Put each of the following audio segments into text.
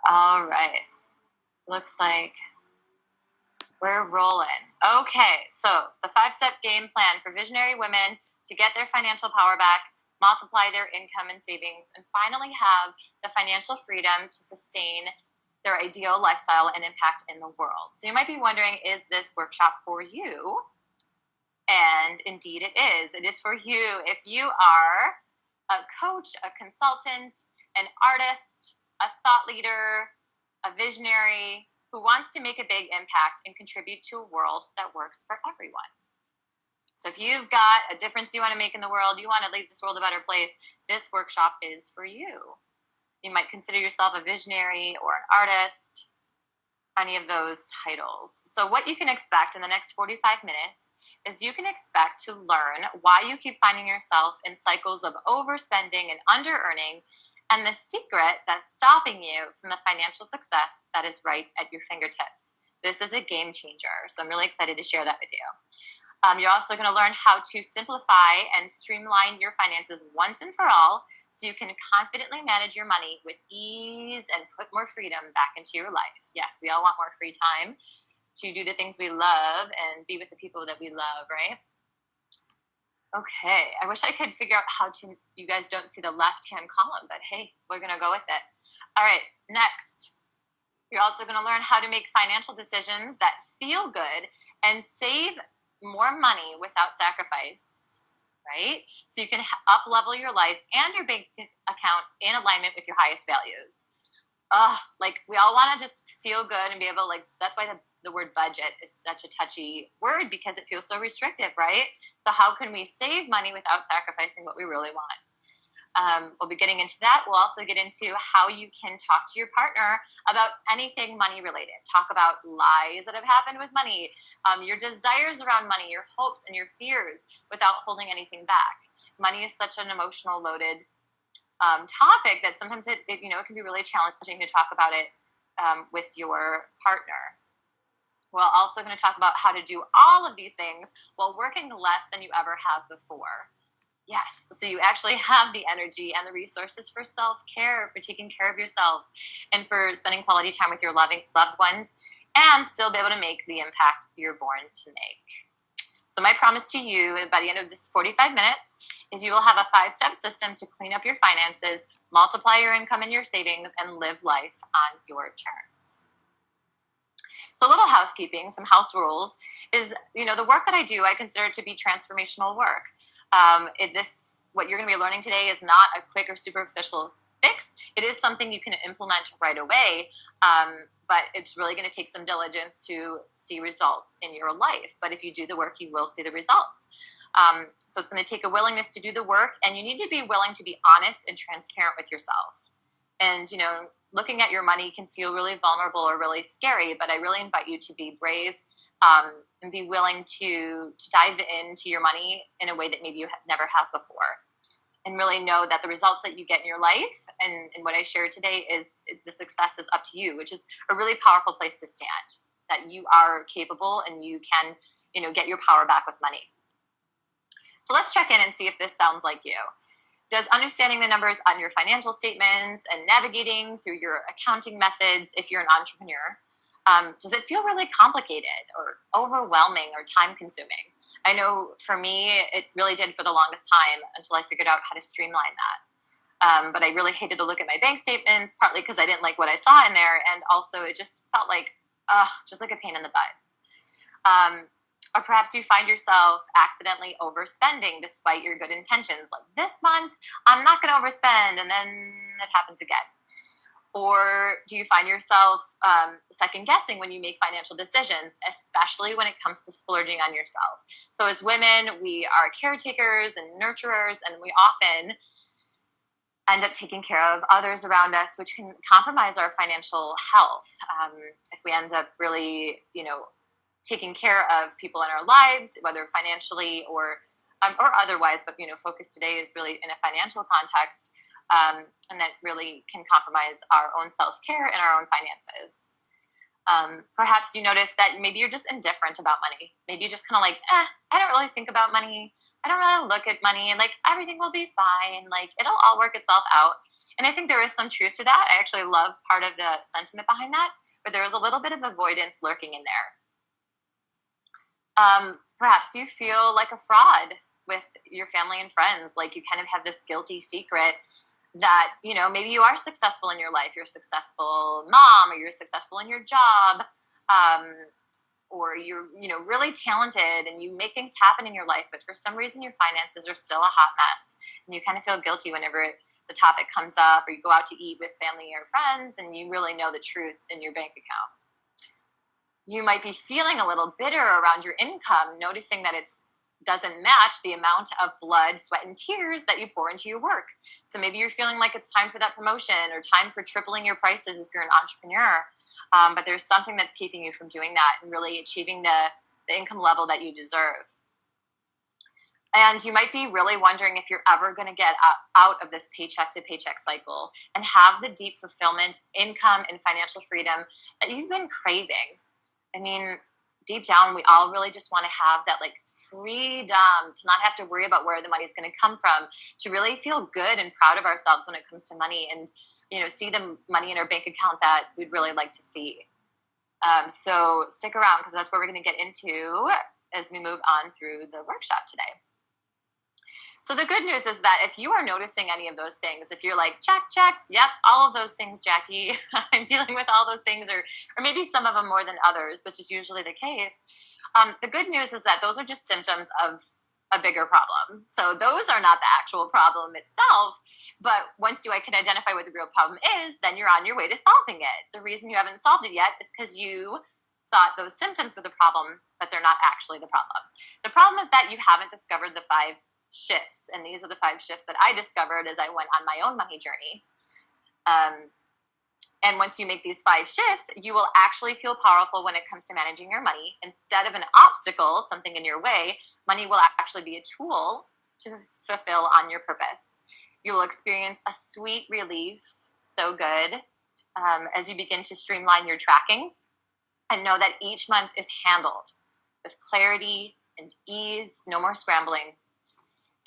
All right. Looks like we're rolling. Okay, so the 5-step game plan for visionary women to get their financial power back, multiply their income and savings, and finally have the financial freedom to sustain their ideal lifestyle and impact in the world. So you might be wondering, is this workshop for you? And indeed it is. It is for you if you are a coach, a consultant, an artist, a thought leader, a visionary who wants to make a big impact and contribute to a world that works for everyone. So if you've got a difference you want to make in the world, you want to leave this world a better place, this workshop is for you. You might consider yourself a visionary or an artist, any of those titles. So what you can expect in the next 45 minutes is you can expect to learn why you keep finding yourself in cycles of overspending and under-earning, and the secret that's stopping you from the financial success that is right at your fingertips. This is a game changer, so I'm really excited to share that with you. You're also going to learn how to simplify and streamline your finances once and for all so you can confidently manage your money with ease and put more freedom back into your life. Yes, we all want more free time to do the things we love and be with the people that we love, right? Okay, I wish I could figure out how to, you guys don't see the left-hand column, but hey, we're going to go with it. All right, next. You're also going to learn how to make financial decisions that feel good and save more money without sacrifice, right? So you can up level your life and your bank account in alignment with your highest values. Like we all want to just feel good and be able to, like, that's why the word budget is such a touchy word because it feels so restrictive, right? So how can we save money without sacrificing what we really want? We'll be getting into that. We'll also get into how you can talk to your partner about anything money related. Talk about lies that have happened with money, your desires around money, your hopes and your fears without holding anything back. Money is such an emotional loaded topic that sometimes it can be really challenging to talk about it with your partner. We're also going to talk about how to do all of these things while working less than you ever have before. Yes, so you actually have the energy and the resources for self-care, for taking care of yourself, and for spending quality time with your loved ones, and still be able to make the impact you're born to make. So my promise to you by the end of this 45 minutes is you will have a 5-step system to clean up your finances, multiply your income and your savings, and live life on your terms. So a little housekeeping, some house rules is, the work that I do, I consider it to be transformational work. What you're going to be learning today is not a quick or superficial fix. It is something you can implement right away, but it's really going to take some diligence to see results in your life. But if you do the work, you will see the results. So it's going to take a willingness to do the work, and you need to be willing to be honest and transparent with yourself. And, looking at your money can feel really vulnerable or really scary, but I really invite you to be brave and be willing to dive into your money in a way that maybe you never have before. And really know that the results that you get in your life and what I shared today is the success is up to you, which is a really powerful place to stand, that you are capable and you can, get your power back with money. So let's check in and see if this sounds like you. Does understanding the numbers on your financial statements and navigating through your accounting methods, if you're an entrepreneur, does it feel really complicated or overwhelming or time consuming? I know for me, it really did for the longest time until I figured out how to streamline that. But I really hated to look at my bank statements, partly because I didn't like what I saw in there. And also it just felt like, just like a pain in the butt. Or perhaps you find yourself accidentally overspending despite your good intentions. Like, this month, I'm not going to overspend, and then it happens again. Or do you find yourself second guessing when you make financial decisions, especially when it comes to splurging on yourself? So as women, we are caretakers and nurturers, and we often end up taking care of others around us, which can compromise our financial health. If we end up really, taking care of people in our lives, whether financially or otherwise, but focus today is really in a financial context, and that really can compromise our own self-care and our own finances. Perhaps you notice that maybe you're just indifferent about money. Maybe you just kind of like, I don't really think about money. I don't really look at money. Like, everything will be fine. Like, it'll all work itself out. And I think there is some truth to that. I actually love part of the sentiment behind that, but there is a little bit of avoidance lurking in there. Perhaps you feel like a fraud with your family and friends. Like, you kind of have this guilty secret that, maybe you are successful in your life. You're a successful mom, or you're successful in your job, or you're, really talented and you make things happen in your life, but for some reason your finances are still a hot mess. And you kind of feel guilty whenever the topic comes up, or you go out to eat with family or friends and you really know the truth in your bank account. You might be feeling a little bitter around your income, noticing that it doesn't match the amount of blood, sweat, and tears that you pour into your work. So maybe you're feeling like it's time for that promotion, or time for tripling your prices if you're an entrepreneur. But there's something that's keeping you from doing that and really achieving the income level that you deserve. And you might be really wondering if you're ever going to get out of this paycheck to paycheck cycle and have the deep fulfillment, income, and financial freedom that you've been craving. I mean, deep down, we all really just want to have that like freedom to not have to worry about where the money is going to come from, to really feel good and proud of ourselves when it comes to money, and see the money in our bank account that we'd really like to see. So stick around, because that's what we're going to get into as we move on through the workshop today. So the good news is that if you are noticing any of those things, if you're like, check, yep, all of those things, Jackie, I'm dealing with all those things, or maybe some of them more than others, which is usually the case. The good news is that those are just symptoms of a bigger problem. So those are not the actual problem itself. But once you can identify what the real problem is, then you're on your way to solving it. The reason you haven't solved it yet is because you thought those symptoms were the problem, but they're not actually the problem. The problem is that you haven't discovered the 5 shifts. And these are the 5 shifts that I discovered as I went on my own money journey. And once you make these 5 shifts, you will actually feel powerful when it comes to managing your money. Instead of an obstacle, something in your way, money will actually be a tool to fulfill on your purpose. You will experience a sweet relief, so good, as you begin to streamline your tracking and know that each month is handled with clarity and ease, no more scrambling.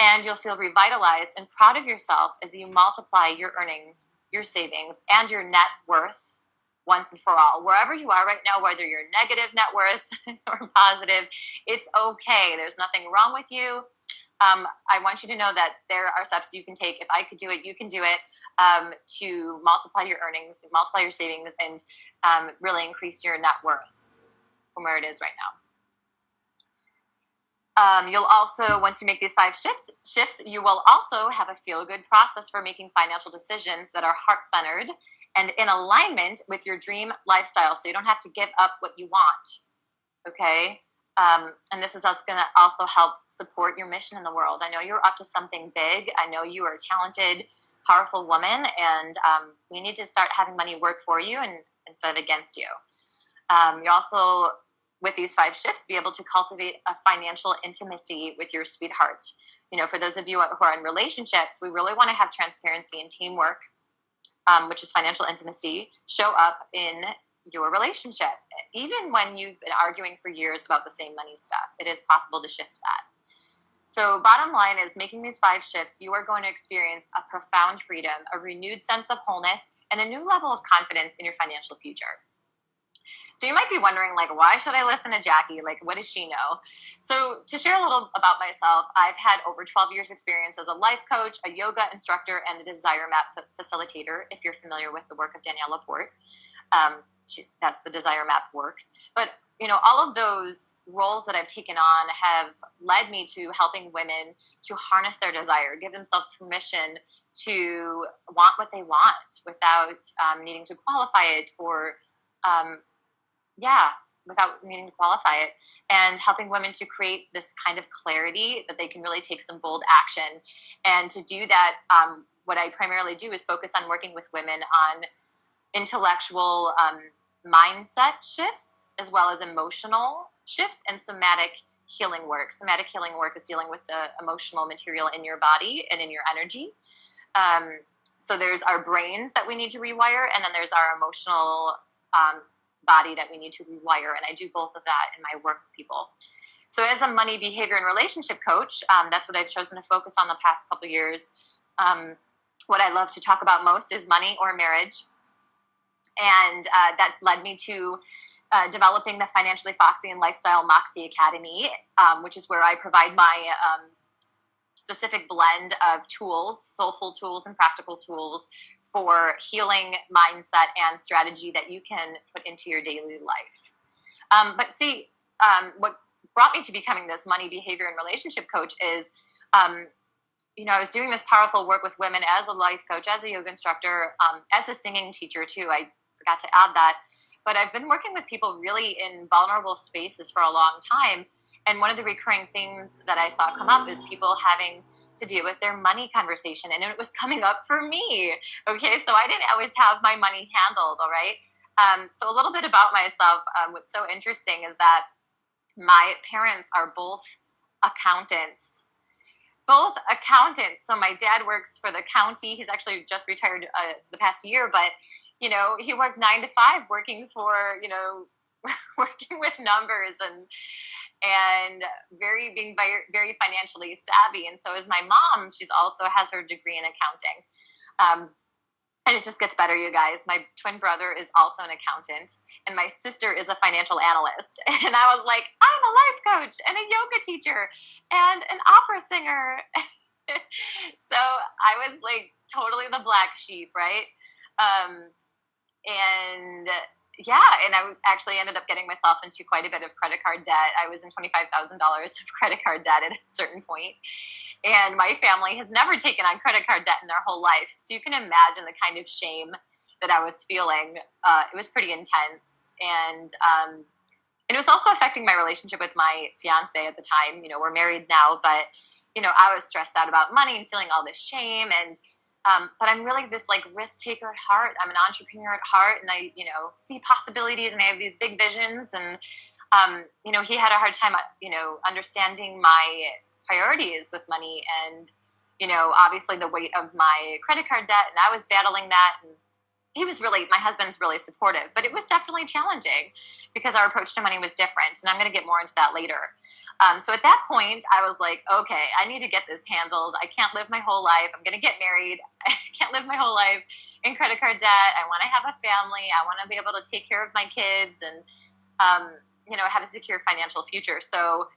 And you'll feel revitalized and proud of yourself as you multiply your earnings, your savings, and your net worth once and for all. Wherever you are right now, whether you're negative net worth or positive, it's okay. There's nothing wrong with you. I want you to know that there are steps you can take. If I could do it, you can do it, to multiply your earnings, multiply your savings, and really increase your net worth from where it is right now. You'll also, once you make these 5 shifts, you will also have a feel-good process for making financial decisions that are heart-centered and in alignment with your dream lifestyle, so you don't have to give up what you want, okay? And this is going to also help support your mission in the world. I know you're up to something big. I know you are a talented, powerful woman, and we need to start having money work for you instead of against you. You're also, with these 5 shifts, be able to cultivate a financial intimacy with your sweetheart. For those of you who are in relationships, we really want to have transparency and teamwork, which is financial intimacy, show up in your relationship. Even when you've been arguing for years about the same money stuff, it is possible to shift that. So bottom line is, making these 5 shifts, you are going to experience a profound freedom, a renewed sense of wholeness, and a new level of confidence in your financial future. So you might be wondering, why should I listen to Jackie? What does she know? So to share a little about myself, I've had over 12 years experience as a life coach, a yoga instructor, and a Desire Map facilitator, if you're familiar with the work of Danielle Laporte. That's the Desire Map work. But, all of those roles that I've taken on have led me to helping women to harness their desire, give themselves permission to want what they want without needing to qualify it, or without needing to qualify it, and helping women to create this kind of clarity that they can really take some bold action. And to do that, what I primarily do is focus on working with women on intellectual mindset shifts, as well as emotional shifts and somatic healing work. Somatic healing work is dealing with the emotional material in your body and in your energy. So there's our brains that we need to rewire, and then there's our emotional body that we need to rewire. And I do both of that in my work with people. So as a money, behavior, and relationship coach, that's what I've chosen to focus on the past couple of years. What I love to talk about most is money or marriage. And that led me to developing the Financially Foxy and Lifestyle Moxie Academy, which is where I provide my specific blend of tools, soulful tools and practical tools for healing mindset and strategy that you can put into your daily life. But see, what brought me to becoming this money, behavior, and relationship coach is, I was doing this powerful work with women as a life coach, as a yoga instructor, as a singing teacher too. I forgot to add that. But I've been working with people really in vulnerable spaces for a long time. And one of the recurring things that I saw come up is people having to deal with their money conversation. And it was coming up for me. Okay, so I didn't always have my money handled, all right? So a little bit about myself. What's so interesting is that my parents are both accountants. So my dad works for the county. He's actually just retired the past year, but he worked 9 to 5 working for, working with numbers and being very financially savvy. And so is my mom. She's also has her degree in accounting. And it just gets better, you guys. My twin brother is also an accountant, and my sister is a financial analyst. And I was like, I'm a life coach and a yoga teacher and an opera singer. So I was like totally the black sheep, right? And I actually ended up getting myself into quite a bit of credit card debt. I was in $25,000 of credit card debt at a certain point. And my family has never taken on credit card debt in their whole life. So you can imagine the kind of shame that I was feeling. It was pretty intense. And it was also affecting my relationship with my fiance at the time. We're married now, but, I was stressed out about money and feeling all this shame. And but I'm really this like risk taker at heart. I'm an entrepreneur at heart, and I, see possibilities, and I have these big visions. And, he had a hard time, understanding my priorities with money and, obviously the weight of my credit card debt. And I was battling that. And my husband's really supportive, but it was definitely challenging because our approach to money was different. And I'm going to get more into that later. So at that point, I was like, okay, I need to get this handled. I can't live my whole life. I'm going to get married. I can't live my whole life in credit card debt. I want to have a family. I want to be able to take care of my kids and, have a secure financial future. So,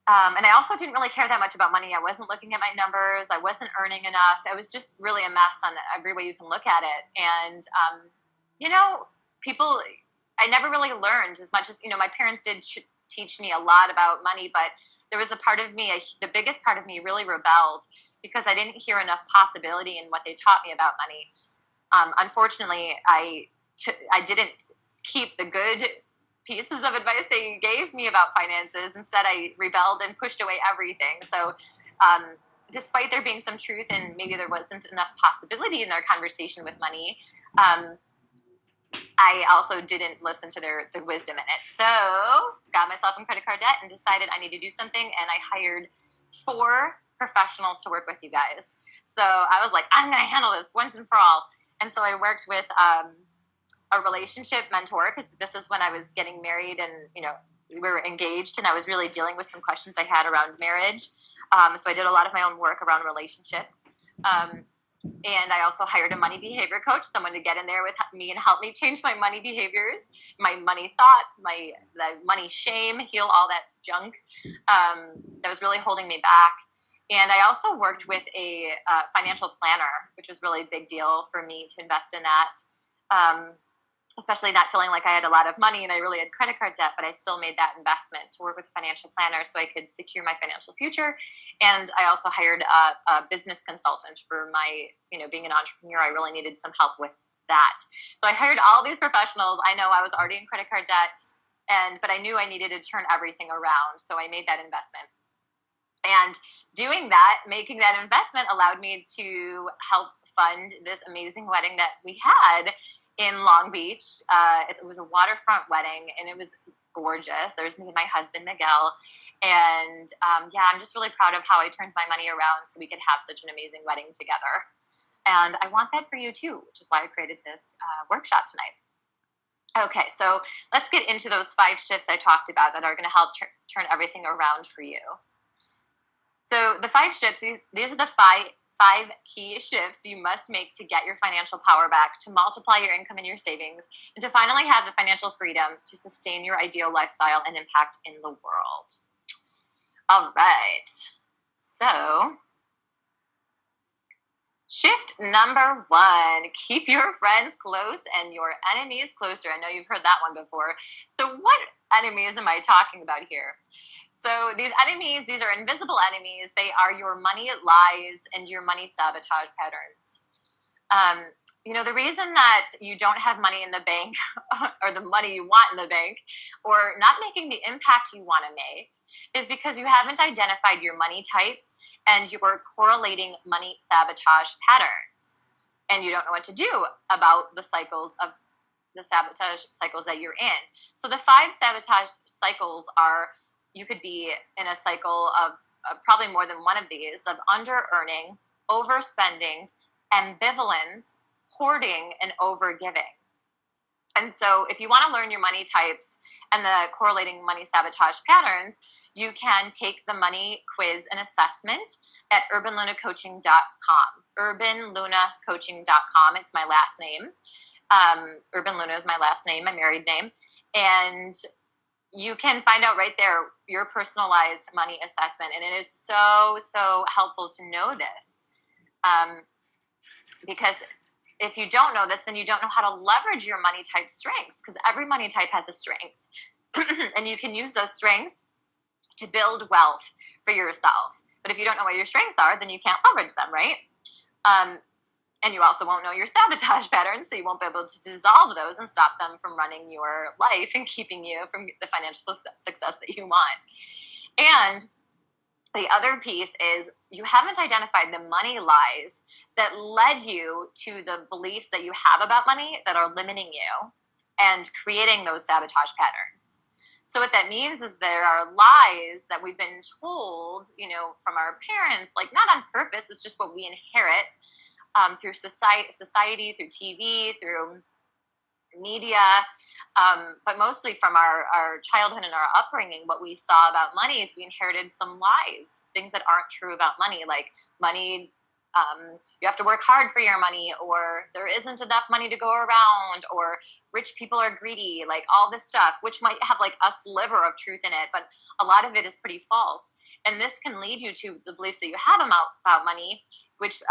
and I also didn't really care that much about money. I wasn't looking at my numbers. I wasn't earning enough. It was just really a mess on every way you can look at it. And, I never really learned as much as, my parents did teach me a lot about money, but there was a part of me, the biggest part of me really rebelled because I didn't hear enough possibility in what they taught me about money. Unfortunately, I didn't keep the good pieces of advice they gave me about finances. Instead, I rebelled and pushed away everything. So despite there being some truth and maybe there wasn't enough possibility in their conversation with money, I also didn't listen to the wisdom in it. So got myself in credit card debt and decided I need to do something. And I hired 4 professionals to work with you guys. So I was like, I'm going to handle this once and for all. And so I worked with a relationship mentor because this is when I was getting married and, we were engaged and I was really dealing with some questions I had around marriage. So I did a lot of my own work around relationship. And I also hired a money behavior coach, someone to get in there with me and help me change my money behaviors, my money thoughts, the money shame, heal all that junk that was really holding me back. And I also worked with a financial planner, which was really a big deal for me to invest in that, especially not feeling like I had a lot of money and I really had credit card debt, but I still made that investment to work with a financial planner so I could secure my financial future. And I also hired a business consultant for my, being an entrepreneur, I really needed some help with that. So I hired all these professionals. I know I was already in credit card debt, but I knew I needed to turn everything around. So I made that investment. And doing that, making that investment allowed me to help fund this amazing wedding that we had in Long Beach. It was a waterfront wedding and it was gorgeous. There was me and my husband, Miguel. And I'm just really proud of how I turned my money around so we could have such an amazing wedding together. And I want that for you too, which is why I created this workshop tonight. Okay, so let's get into those 5 shifts I talked about that are going to help turn everything around for you. So the 5 shifts, these are the five key shifts you must make to get your financial power back, to multiply your income and your savings, and to finally have the financial freedom to sustain your ideal lifestyle and impact in the world. All right. So shift number 1, keep your friends close and your enemies closer. I know you've heard that one before. So what enemies am I talking about here? So these enemies, these are invisible enemies. They are your money lies and your money sabotage patterns. The reason that you don't have money in the bank or the money you want in the bank or not making the impact you want to make is because you haven't identified your money types and you're correlating money sabotage patterns. And you don't know what to do about the sabotage cycles that you're in. So the 5 sabotage cycles are, you could be in a cycle of probably more than one of these, of under-earning, overspending, ambivalence, hoarding, and overgiving. And so if you want to learn your money types and the correlating money sabotage patterns, you can take the money quiz and assessment at urbanlunacoaching.com. urbanlunacoaching.com. It's my last name. Urban Luna is my last name, my married name. And you can find out right there your personalized money assessment. And it is so, so helpful to know this. Because if you don't know this, then you don't know how to leverage your money type strengths, because every money type has a strength. And you can use those strengths to build wealth for yourself. But if you don't know what your strengths are, then you can't leverage them, right? And you also won't know your sabotage patterns, so you won't be able to dissolve those and stop them from running your life and keeping you from the financial success that you want. And the other piece is you haven't identified the money lies that led you to the beliefs that you have about money that are limiting you and creating those sabotage patterns. So what that means is there are lies that we've been told, from our parents, like not on purpose, it's just what we inherit through society, through TV, through media, but mostly from our childhood and our upbringing. What we saw about money is we inherited some lies, things that aren't true about money, like money, you have to work hard for your money, or there isn't enough money to go around, or rich people are greedy, like all this stuff, which might have like a sliver of truth in it, but a lot of it is pretty false. And this can lead you to the beliefs that you have about money, which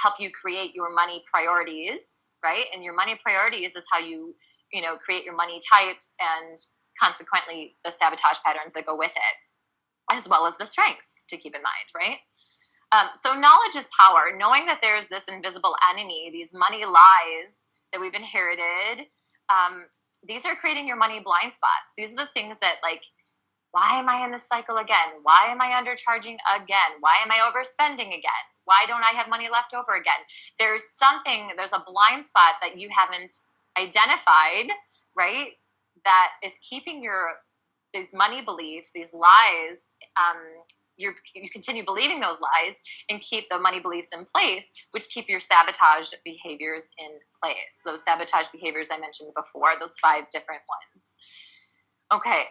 help you create your money priorities, right? And your money priorities is how you create your money types and consequently the sabotage patterns that go with it, as well as the strengths to keep in mind, right? So knowledge is power. Knowing that there's this invisible enemy, these money lies that we've inherited, these are creating your money blind spots. These are the things that, like, why am I in this cycle again? Why am I undercharging again? Why am I overspending again? Why don't I have money left over again? There's a blind spot that you haven't identified, right? That is keeping these money beliefs, these lies, you continue believing those lies and keep the money beliefs in place, which keep your sabotage behaviors in place. Those sabotage behaviors I mentioned before, those 5 different ones. Okay.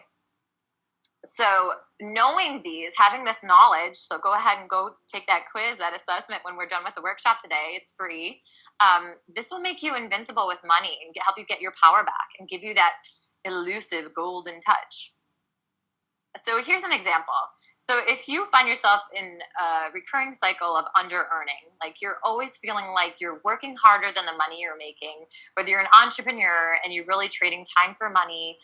So knowing these, having this knowledge, so go ahead and go take that quiz, that assessment when we're done with the workshop today. It's free. This will make you invincible with money and help you get your power back and give you that elusive golden touch. So here's an example. So if you find yourself in a recurring cycle of under-earning, like you're always feeling like you're working harder than the money you're making, whether you're an entrepreneur and you're really trading time for money,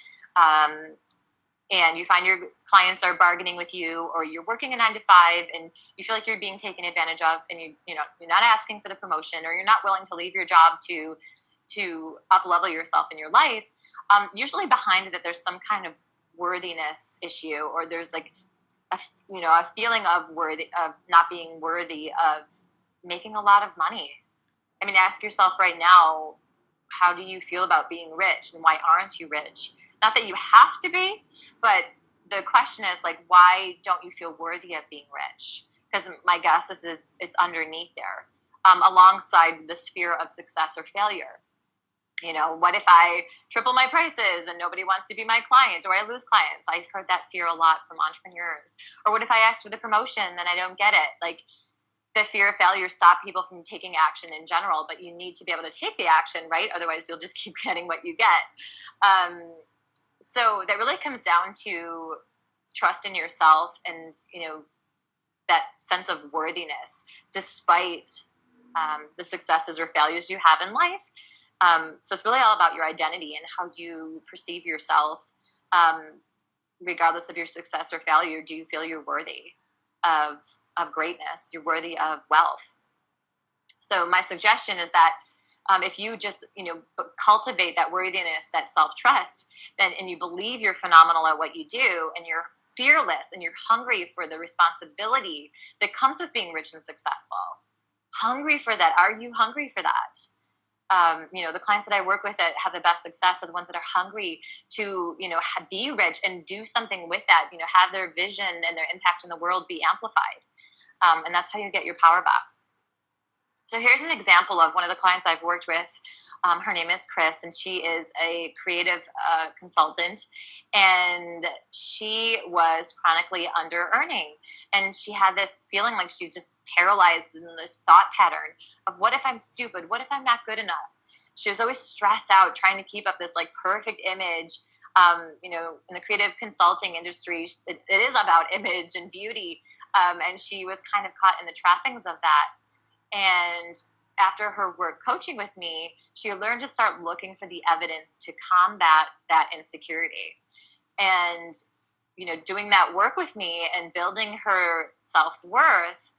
and you find your clients are bargaining with you, or you're working a 9-to-5 and you feel like you're being taken advantage of, and you're not asking for the promotion, or you're not willing to leave your job to up-level yourself in your life, usually behind that there's some kind of worthiness issue, or there's like a feeling of not being worthy of making a lot of money. I mean, ask yourself right now, how do you feel about being rich, and why aren't you rich? Not that you have to be, but the question is, like, why don't you feel worthy of being rich? Because my guess is it's underneath there, alongside this fear of success or failure. What if I triple my prices and nobody wants to be my client, or I lose clients? I've heard that fear a lot from entrepreneurs. Or what if I ask for the promotion, then I don't get it? Like, the fear of failure stop people from taking action in general, but you need to be able to take the action, right? Otherwise, you'll just keep getting what you get. So that really comes down to trust in yourself and, that sense of worthiness, despite the successes or failures you have in life. So it's really all about your identity and how you perceive yourself. Regardless of your success or failure, do you feel you're worthy of greatness? You're worthy of wealth. So my suggestion is that if you just, cultivate that worthiness, that self-trust, and you believe you're phenomenal at what you do, and you're fearless and you're hungry for the responsibility that comes with being rich and successful. Hungry for that. Are you hungry for that? The clients that I work with that have the best success are the ones that are hungry to, be rich and do something with that, have their vision and their impact in the world be amplified. And that's how you get your power back. So here's an example of one of the clients I've worked with. Her name is Chris, and she is a creative consultant, and she was chronically under earning, and she had this feeling like she's just paralyzed in this thought pattern of, what if I'm stupid? What if I'm not good enough? She was always stressed out trying to keep up this like perfect image. In the creative consulting industry, it is about image and beauty, and she was kind of caught in the trappings of that. And after her work coaching with me, she learned to start looking for the evidence to combat that insecurity. And, doing that work with me and building her self-worth,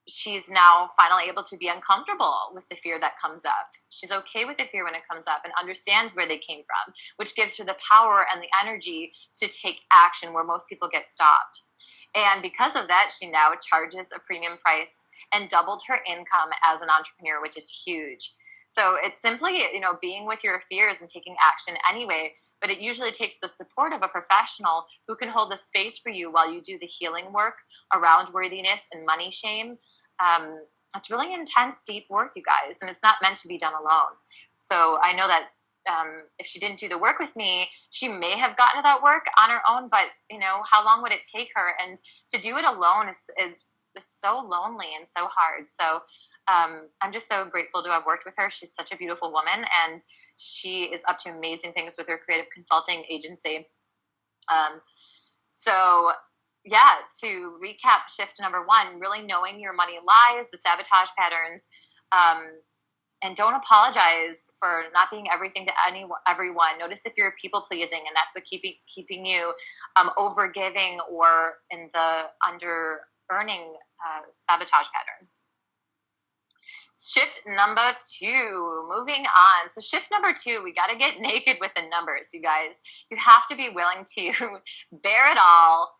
she's now finally able to be uncomfortable with the fear that comes up. She's okay with the fear when it comes up and understands where they came from, which gives her the power and the energy to take action where most people get stopped. And because of that, she now charges a premium price and doubled her income as an entrepreneur, which is huge. So it's simply, being with your fears and taking action anyway, but it usually takes the support of a professional who can hold the space for you while you do the healing work around worthiness and money shame. It's really intense, deep work, you guys, and it's not meant to be done alone. So I know that if she didn't do the work with me, she may have gotten to that work on her own, but how long would it take her? And to do it alone is so lonely and so hard. So I'm just so grateful to have worked with her. She's such a beautiful woman, and she is up to amazing things with her creative consulting agency. To recap shift number 1, really knowing your money lies, the sabotage patterns, and don't apologize for not being everything to everyone. Notice if you're people pleasing, and that's what keeping you over giving or in the under earning sabotage pattern. Shift number 2, moving on. So shift number 2, we got to get naked with the numbers, you guys. You have to be willing to bear it all,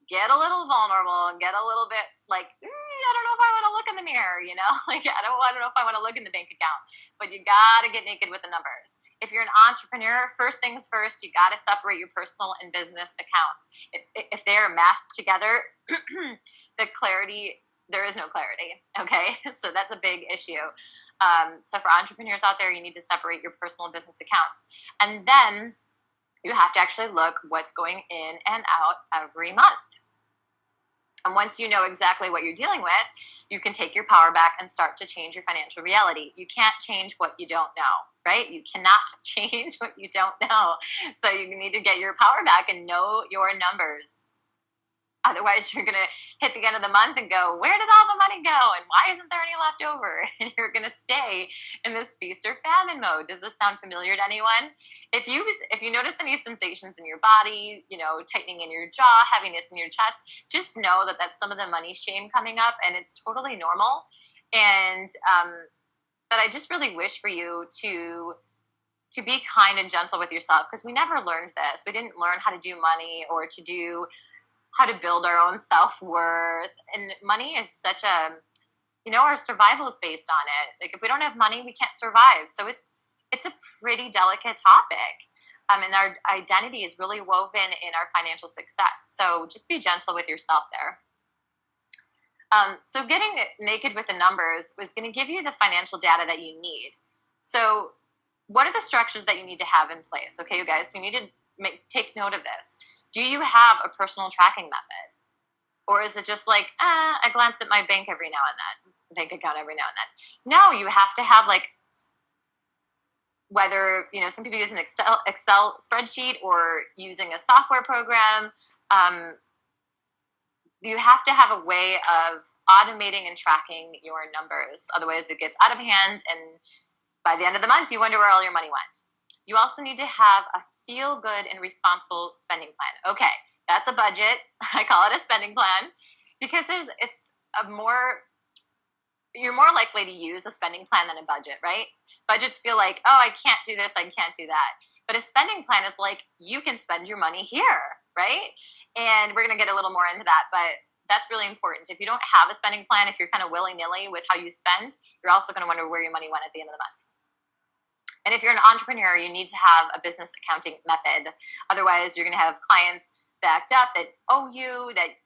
get a little vulnerable, and get a little bit like, I don't know if I want to look in the mirror, like I don't know if I want to look in the bank account, but you got to get naked with the numbers. If you're an entrepreneur, first things first, you got to separate your personal and business accounts. If they're mashed together, there is no clarity. Okay. So that's a big issue. So for entrepreneurs out there, you need to separate your personal and business accounts. And then you have to actually look what's going in and out every month. And once you know exactly what you're dealing with, you can take your power back and start to change your financial reality. You can't change what you don't know, right? You cannot change what you don't know. So you need to get your power back and know your numbers. Otherwise, you're going to hit the end of the month and go, where did all the money go? And why isn't there any left over? And you're going to stay in this feast or famine mode. Does this sound familiar to anyone? If you notice any sensations in your body, tightening in your jaw, heaviness in your chest, just know that that's some of the money shame coming up, and it's totally normal. And that I just really wish for you to be kind and gentle with yourself, because we never learned this. We didn't learn how to do money or to do how to build our own self-worth. And money is such our survival is based on it. Like if we don't have money, we can't survive. So it's a pretty delicate topic. And our identity is really woven in our financial success. So just be gentle with yourself there. So getting naked with the numbers was going to give you the financial data that you need. So what are the structures that you need to have in place? Okay, you guys, so you need to take note of this. Do you have a personal tracking method? Or is it just like, I glance at my bank account every now and then? No, you have to have like, whether, some people use an Excel spreadsheet or using a software program, you have to have a way of automating and tracking your numbers. Otherwise, it gets out of hand, and by the end of the month, you wonder where all your money went. You also need to have a feel good and responsible spending plan. Okay, that's a budget. I call it a spending plan because you're more likely to use a spending plan than a budget, right? Budgets feel like, oh, I can't do this, I can't do that. But a spending plan is like, you can spend your money here, right? And we're going to get a little more into that, but that's really important. If you don't have a spending plan, if you're kind of willy-nilly with how you spend, you're also going to wonder where your money went at the end of the month. And if you're an entrepreneur, you need to have a business accounting method. Otherwise, you're going to have clients backed up that owe you, that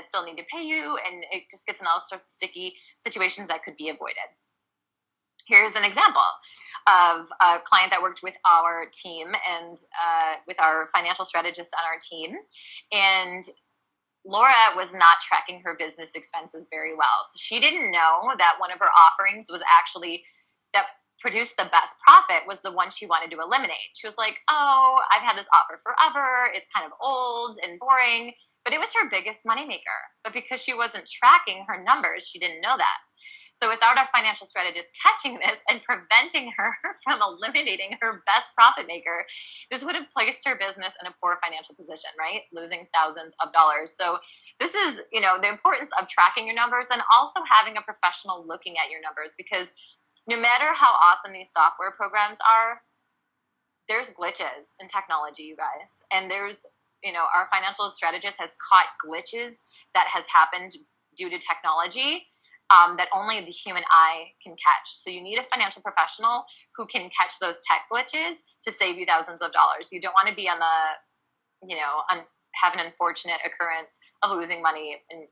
still need to pay you, and it just gets in all sorts of sticky situations that could be avoided. Here's an example of a client that worked with our team and with our financial strategist on our team. And Laura was not tracking her business expenses very well. So she didn't know that one of her offerings was actually that produced the best profit was the one she wanted to eliminate. She was like, oh, I've had this offer forever. It's kind of old and boring, but it was her biggest moneymaker. But because she wasn't tracking her numbers, she didn't know that. So without our financial strategist catching this and preventing her from eliminating her best profit maker, this would have placed her business in a poor financial position, right? Losing thousands of dollars. So this is, the importance of tracking your numbers and also having a professional looking at your numbers, because no matter how awesome these software programs are, there's glitches in technology, you guys. And there's, our financial strategist has caught glitches that has happened due to technology that only the human eye can catch. So you need a financial professional who can catch those tech glitches to save you thousands of dollars. You don't want to be on the, have an unfortunate occurrence of losing money, and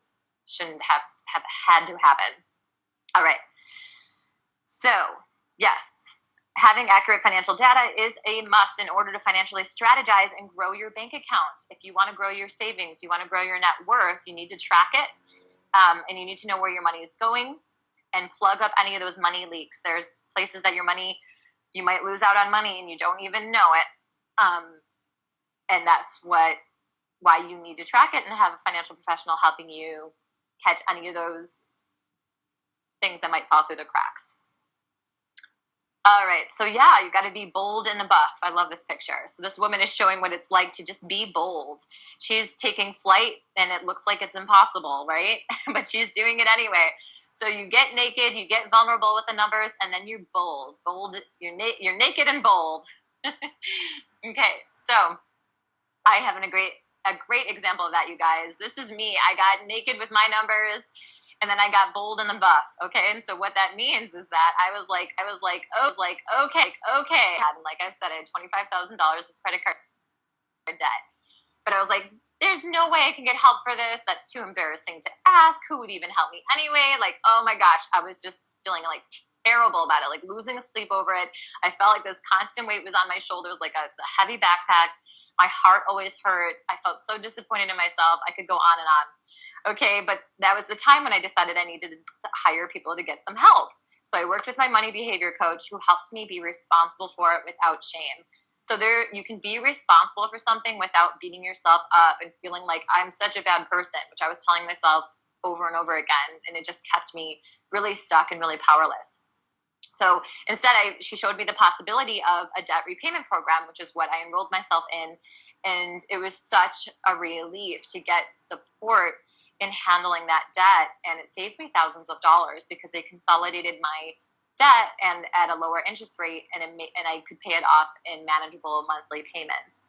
shouldn't have had to happen. All right. So, yes, having accurate financial data is a must in order to financially strategize and grow your bank account. If you want to grow your savings, you want to grow your net worth, you need to track it, and you need to know where your money is going and plug up any of those money leaks. There's places that you might lose out on money and you don't even know it, and that's why you need to track it and have a financial professional helping you catch any of those things that might fall through the cracks. All right, so yeah, you got to be bold in the buff. I love this picture. So this woman is showing what it's like to just be bold. She's taking flight, and it looks like it's impossible, right? But she's doing it anyway. So you get naked, you get vulnerable with the numbers, and then you're bold. Bold, you're naked and bold. Okay, so I have a great example of that, you guys. This is me. I got naked with my numbers, and then I got bold in the buff. Okay. And so what that means is that I was like, okay. And like I said, I had $25,000 of credit card debt, but I was like, there's no way I can get help for this. That's too embarrassing to ask. Who would even help me anyway? Like, oh my gosh, I was just feeling like terrible about it, like losing sleep over it. I felt like this constant weight was on my shoulders, like a heavy backpack. My heart always hurt. I felt so disappointed in myself. I could go on and on. Okay, but that was the time when I decided I needed to hire people to get some help. So I worked with my money behavior coach, who helped me be responsible for it without shame. So you can be responsible for something without beating yourself up and feeling like I'm such a bad person, which I was telling myself over and over again, and it just kept me really stuck and really powerless. So instead, she showed me the possibility of a debt repayment program, which is what I enrolled myself in. And it was such a relief to get support in handling that debt. And it saved me thousands of dollars because they consolidated my debt and at a lower interest rate, and I could pay it off in manageable monthly payments.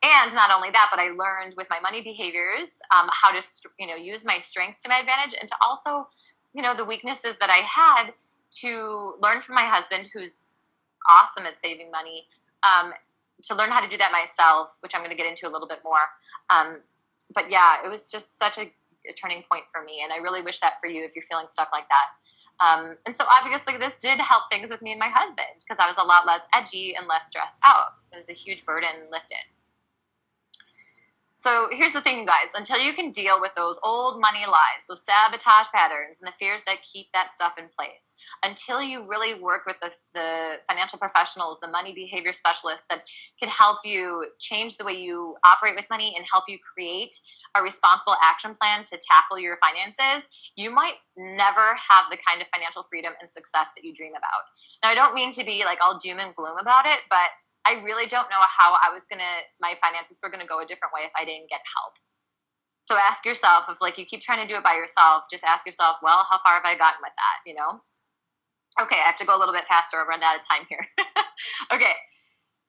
And not only that, but I learned with my money behaviors how to use my strengths to my advantage, and to also, the weaknesses that I had, to learn from my husband, who's awesome at saving money, to learn how to do that myself, which I'm going to get into a little bit more. But yeah, it was just such a a turning point for me. And I really wish that for you if you're feeling stuck like that. And so obviously this did help things with me and my husband because I was a lot less edgy and less stressed out. It was a huge burden lifted. So here's the thing, you guys, until you can deal with those old money lies, those sabotage patterns and the fears that keep that stuff in place, until you really work with the financial professionals, the money behavior specialists that can help you change the way you operate with money and help you create a responsible action plan to tackle your finances, you might never have the kind of financial freedom and success that you dream about. Now, I don't mean to be like all doom and gloom about it, but I really don't know how my finances were gonna go a different way if I didn't get help. So ask yourself, if like you keep trying to do it by yourself, just ask yourself, well, how far have I gotten with that, you know? Okay, I have to go a little bit faster. I've run out of time here. Okay,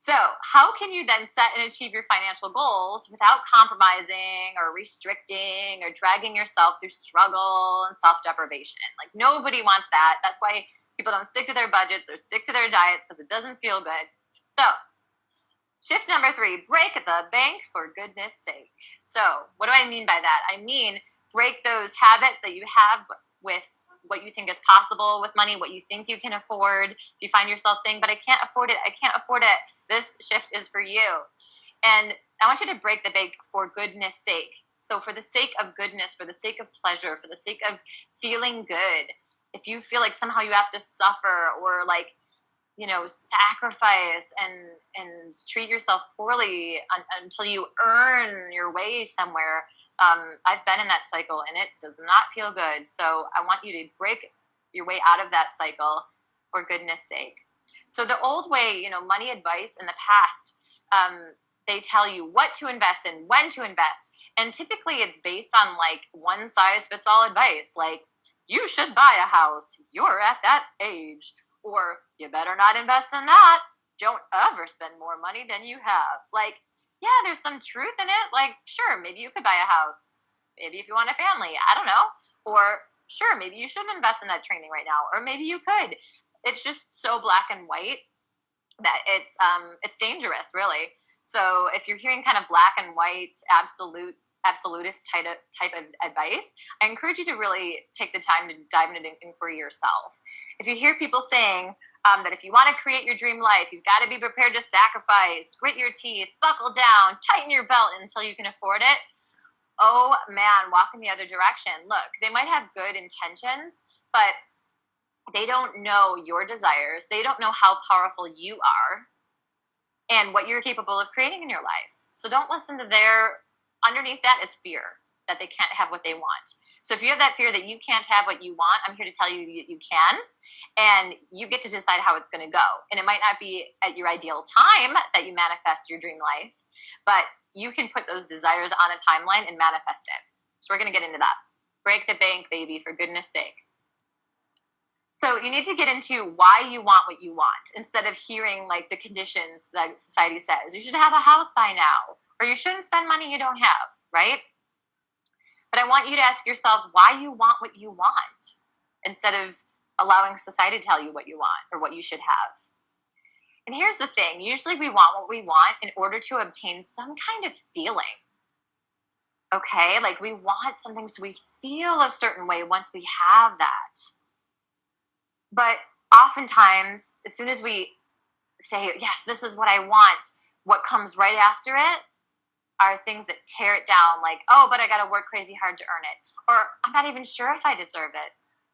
so how can you then set and achieve your financial goals without compromising or restricting or dragging yourself through struggle and self-deprivation? Like nobody wants that. That's why people don't stick to their budgets or stick to their diets because it doesn't feel good. So, shift number 3, break the bank for goodness sake. So, what do I mean by that? I mean, break those habits that you have with what you think is possible with money, what you think you can afford. If you find yourself saying, but I can't afford it, this shift is for you. And I want you to break the bank for goodness sake. So, for the sake of goodness, for the sake of pleasure, for the sake of feeling good, if you feel like somehow you have to suffer or like, sacrifice and treat yourself poorly until you earn your way somewhere. I've been in that cycle and it does not feel good. So I want you to break your way out of that cycle for goodness sake. So the old way, money advice in the past, they tell you what to invest in, when to invest. And typically it's based on like one size fits all advice. Like you should buy a house. You're at that age. Or you better not invest in that. Don't ever spend more money than you have. Like, yeah, there's some truth in it. Like, sure, maybe you could buy a house. Maybe if you want a family, I don't know. Or sure, maybe you shouldn't invest in that training right now. Or maybe you could. It's just so black and white that it's dangerous, really. So if you're hearing kind of black and white, absolutist type of advice, I encourage you to really take the time to dive into inquiry yourself. If you hear people saying that if you want to create your dream life, you've got to be prepared to sacrifice, grit your teeth, buckle down, tighten your belt until you can afford it, oh man, walk in the other direction. Look, they might have good intentions, but they don't know your desires. They don't know how powerful you are and what you're capable of creating in your life. So don't listen to underneath that is fear that they can't have what they want. So if you have that fear that you can't have what you want, I'm here to tell you you can, and you get to decide how it's going to go. And it might not be at your ideal time that you manifest your dream life, but you can put those desires on a timeline and manifest it. So we're going to get into that. Break the bank, baby, for goodness sake. So you need to get into why you want what you want instead of hearing like the conditions that society says. You should have a house by now, or you shouldn't spend money you don't have, right? But I want you to ask yourself why you want what you want instead of allowing society to tell you what you want or what you should have. And here's the thing. Usually we want what we want in order to obtain some kind of feeling. Okay? Like we want something so we feel a certain way once we have that. But oftentimes, as soon as we say, yes, this is what I want, what comes right after it are things that tear it down, like, oh, but I got to work crazy hard to earn it. Or I'm not even sure if I deserve it.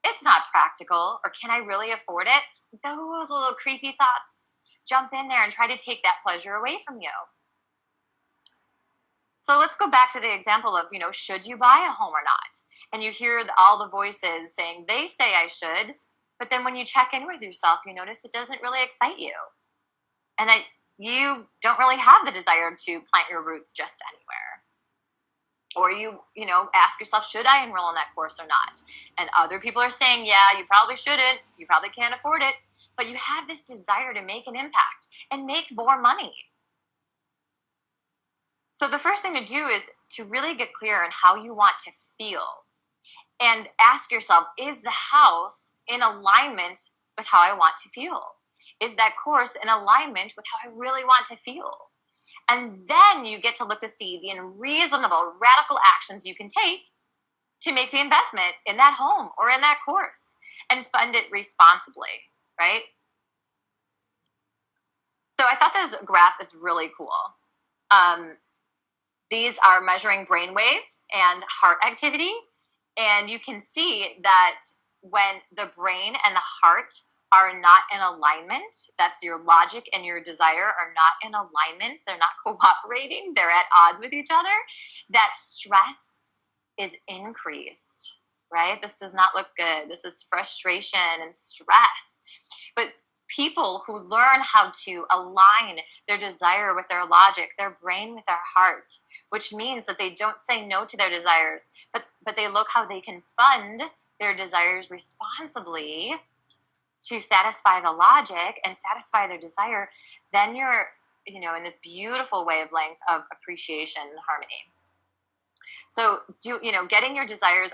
It's not practical. Or can I really afford it? Those little creepy thoughts jump in there and try to take that pleasure away from you. So let's go back to the example of, should you buy a home or not? And you hear all the voices saying, they say I should. But then when you check in with yourself, you notice it doesn't really excite you. And that you don't really have the desire to plant your roots just anywhere. Or you ask yourself, should I enroll in that course or not? And other people are saying, yeah, you probably shouldn't. You probably can't afford it. But you have this desire to make an impact and make more money. So the first thing to do is to really get clear on how you want to feel. And ask yourself, is the house in alignment with how I want to feel? Is that course in alignment with how I really want to feel? And then you get to look to see the unreasonable, radical actions you can take to make the investment in that home or in that course and fund it responsibly, right? So I thought this graph is really cool. These are measuring brain waves and heart activity. And you can see that when the brain and the heart are not in alignment, that's your logic and your desire are not in alignment, they're not cooperating, they're at odds with each other, that stress is increased, right? This does not look good. This is frustration and stress. But people who learn how to align their desire with their logic, their brain with their heart, which means that they don't say no to their desires, but they look how they can fund their desires responsibly to satisfy the logic and satisfy their desire, then you're, in this beautiful wavelength of appreciation and harmony. So getting your desires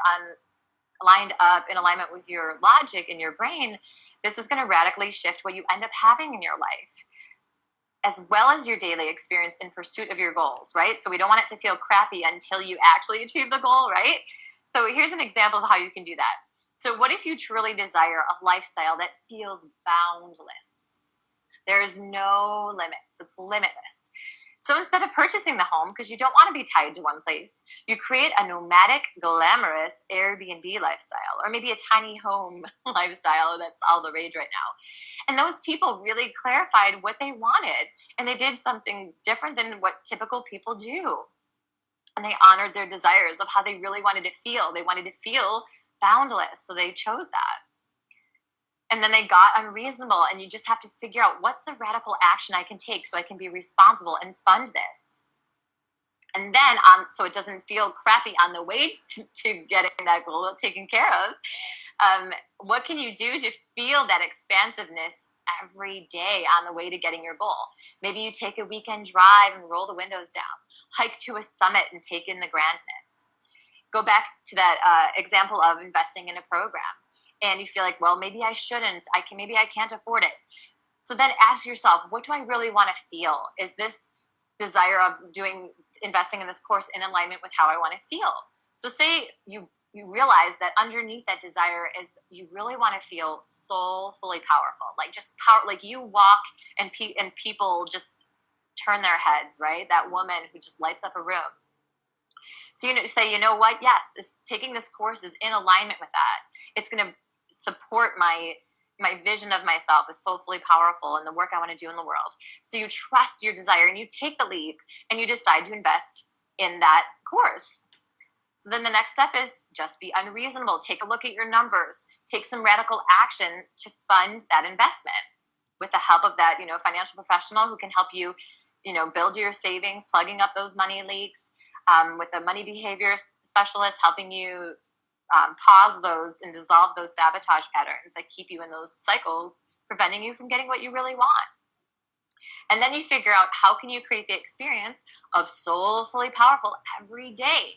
lined up in alignment with your logic in your brain, this is going to radically shift what you end up having in your life, as well as your daily experience in pursuit of your goals, right? So we don't want it to feel crappy until you actually achieve the goal, right? So here's an example of how you can do that. So what if you truly desire a lifestyle that feels boundless? There's no limits. It's limitless. So instead of purchasing the home, because you don't want to be tied to one place, you create a nomadic, glamorous Airbnb lifestyle, or maybe a tiny home lifestyle that's all the rage right now. And those people really clarified what they wanted, and they did something different than what typical people do. And they honored their desires of how they really wanted to feel. They wanted to feel boundless, so they chose that. And then they got unreasonable, and you just have to figure out what's the radical action I can take so I can be responsible and fund this. And then, so it doesn't feel crappy on the way to getting that goal taken care of, what can you do to feel that expansiveness every day on the way to getting your goal? Maybe you take a weekend drive and roll the windows down, hike to a summit and take in the grandness. Go back to that example of investing in a program. And you feel like, well, maybe I shouldn't. Maybe I can't afford it. So then ask yourself, what do I really want to feel? Is this desire of investing in this course in alignment with how I want to feel? So say you realize that underneath that desire is you really want to feel soulfully powerful, like just power, like you walk and people just turn their heads, right? That woman who just lights up a room. So say, you know what? Yes, taking this course is in alignment with that. It's going to support my vision of myself as soulfully powerful and the work I want to do in the world. So you trust your desire and you take the leap and you decide to invest in that course. So then the next step is just be unreasonable. Take a look at your numbers. Take some radical action to fund that investment with the help of that, financial professional who can help you, build your savings, plugging up those money leaks, with a money behavior specialist helping you pause those and dissolve those sabotage patterns that keep you in those cycles, preventing you from getting what you really want. And then you figure out how can you create the experience of soulfully powerful every day.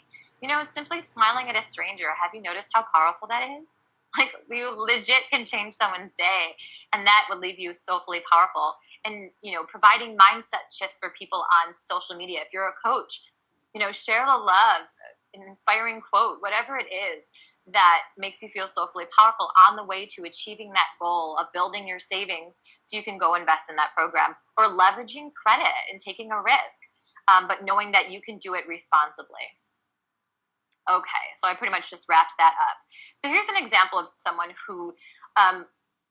Simply smiling at a stranger. Have you noticed how powerful that is? Like, you legit can change someone's day, and that would leave you soulfully powerful. And, providing mindset shifts for people on social media. If you're a coach, share the love, an inspiring quote, whatever it is that makes you feel soulfully powerful on the way to achieving that goal of building your savings so you can go invest in that program, or leveraging credit and taking a risk, but knowing that you can do it responsibly. Okay, so I pretty much just wrapped that up. So here's an example of someone who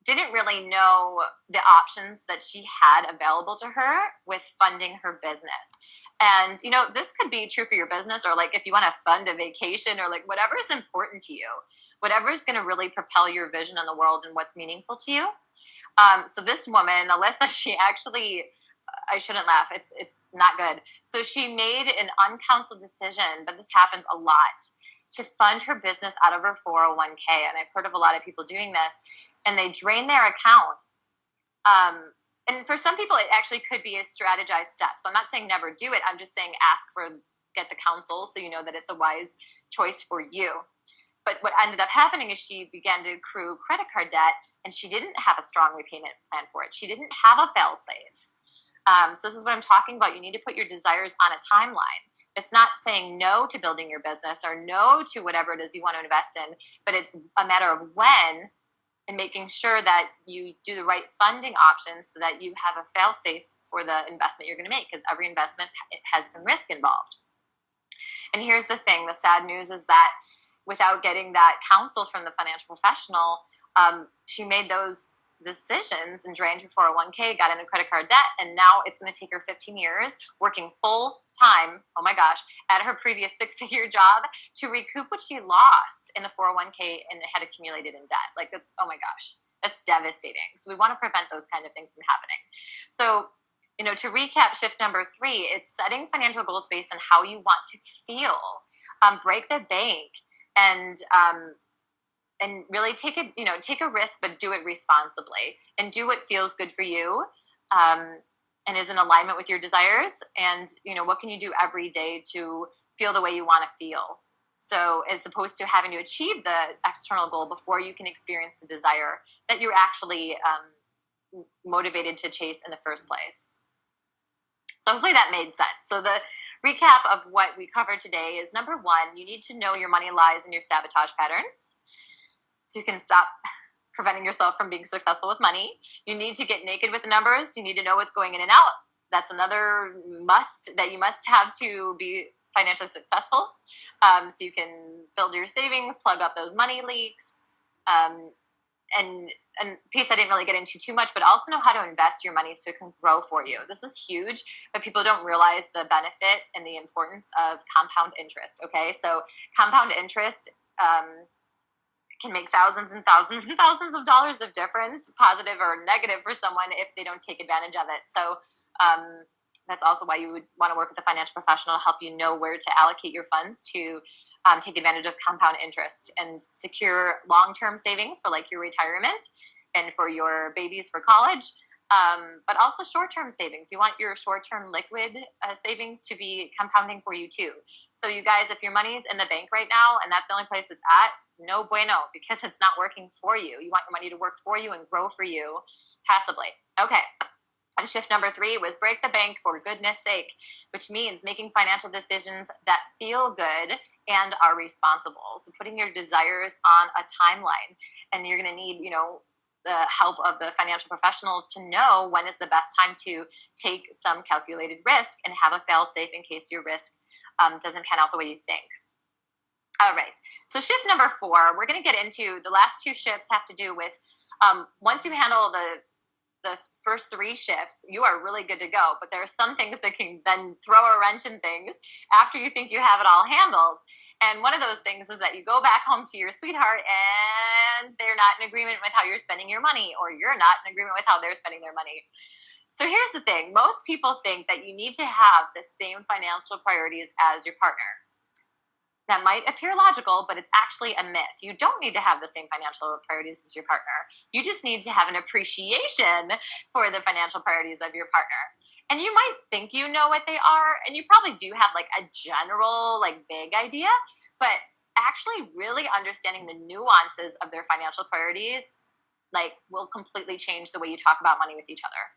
didn't really know the options that she had available to her with funding her business. And, this could be true for your business, or like if you want to fund a vacation, or like whatever is important to you, whatever is going to really propel your vision in the world and what's meaningful to you. So this woman, Alyssa, she actually, I shouldn't laugh. It's not good. So she made an uncounseled decision, but this happens a lot, to fund her business out of her 401k. And I've heard of a lot of people doing this, and they drain their account. And for some people, it actually could be a strategized step. So I'm not saying never do it. I'm just saying get the counsel so you know that it's a wise choice for you. But what ended up happening is she began to accrue credit card debt, and she didn't have a strong repayment plan for it. She didn't have a fail-safe. So this is what I'm talking about. You need to put your desires on a timeline. It's not saying no to building your business or no to whatever it is you want to invest in, but it's a matter of when, and making sure that you do the right funding options so that you have a fail-safe for the investment you're going to make, because every investment, it has some risk involved. And here's the thing, the sad news is that without getting that counsel from the financial professional, she made those decisions and drained her 401k, got into credit card debt, and now it's going to take her 15 years working full time, oh my gosh, at her previous 6-figure job to recoup what she lost in the 401k and had accumulated in debt. Like, that's, oh my gosh, that's devastating. So we want to prevent those kind of things from happening. So, to recap shift number 3, it's setting financial goals based on how you want to feel. Break the bank and really take a risk, but do it responsibly and do what feels good for you, and is in alignment with your desires. And, what can you do every day to feel the way you want to feel? So as opposed to having to achieve the external goal before you can experience the desire that you're actually motivated to chase in the first place. So hopefully that made sense. So the recap of what we covered today is, number 1, you need to know your money lies and your sabotage patterns, so you can stop preventing yourself from being successful with money. You need to get naked with the numbers. You need to know what's going in and out. That's another must that you must have to be financially successful. So you can build your savings, plug up those money leaks, and piece I didn't really get into too much, but also know how to invest your money so it can grow for you. This is huge, but people don't realize the benefit and the importance of compound interest. Okay, so compound interest can make thousands and thousands and thousands of dollars of difference, positive or negative, for someone if they don't take advantage of it. So that's also why you would want to work with a financial professional to help you know where to allocate your funds to take advantage of compound interest and secure long-term savings for like your retirement and for your babies for college, but also short-term savings. You want your short-term liquid savings to be compounding for you too. So you guys, if your money's in the bank right now and that's the only place it's at, no bueno, because it's not working for you. You want your money to work for you and grow for you passively. Okay. And shift number 3 was break the bank for goodness sake, which means making financial decisions that feel good and are responsible. So putting your desires on a timeline, and you're going to need, the help of the financial professional to know when is the best time to take some calculated risk and have a fail safe in case your risk doesn't pan out the way you think. All right. So shift number 4, we're going to get into the last 2 shifts have to do with once you handle the first 3 shifts, you are really good to go. But there are some things that can then throw a wrench in things after you think you have it all handled. And one of those things is that you go back home to your sweetheart and they're not in agreement with how you're spending your money, or you're not in agreement with how they're spending their money. So here's the thing. Most people think that you need to have the same financial priorities as your partner. That might appear logical, but it's actually a myth. You don't need to have the same financial priorities as your partner. You just need to have an appreciation for the financial priorities of your partner. And you might think you know what they are, and you probably do have like a general, like vague idea, but actually really understanding the nuances of their financial priorities, like, will completely change the way you talk about money with each other.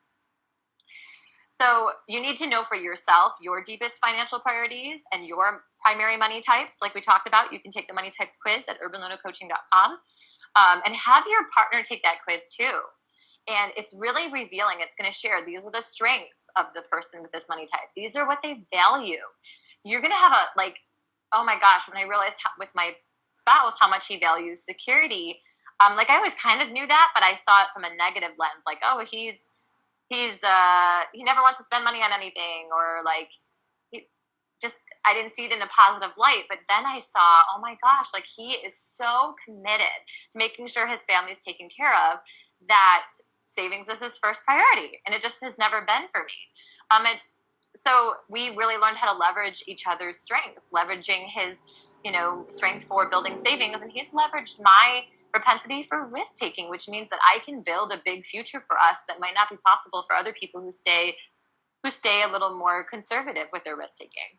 So you need to know for yourself your deepest financial priorities and your primary money types. Like we talked about, you can take the money types quiz at urbanlunacoaching.com and have your partner take that quiz too. And it's really revealing. It's going to share, these are the strengths of the person with this money type. These are what they value. You're going to have a, like, oh my gosh, when I realized with my spouse how much he values security, like I always kind of knew that, but I saw it from a negative lens. Like, oh, he never wants to spend money on anything, or like, I didn't see it in a positive light. But then I saw, oh my gosh, like he is so committed to making sure his family's taken care of, that savings is his first priority. And it just has never been for me. So we really learned how to leverage each other's strengths, leveraging his, strength for building savings. And he's leveraged my propensity for risk taking, which means that I can build a big future for us that might not be possible for other people who stay a little more conservative with their risk taking.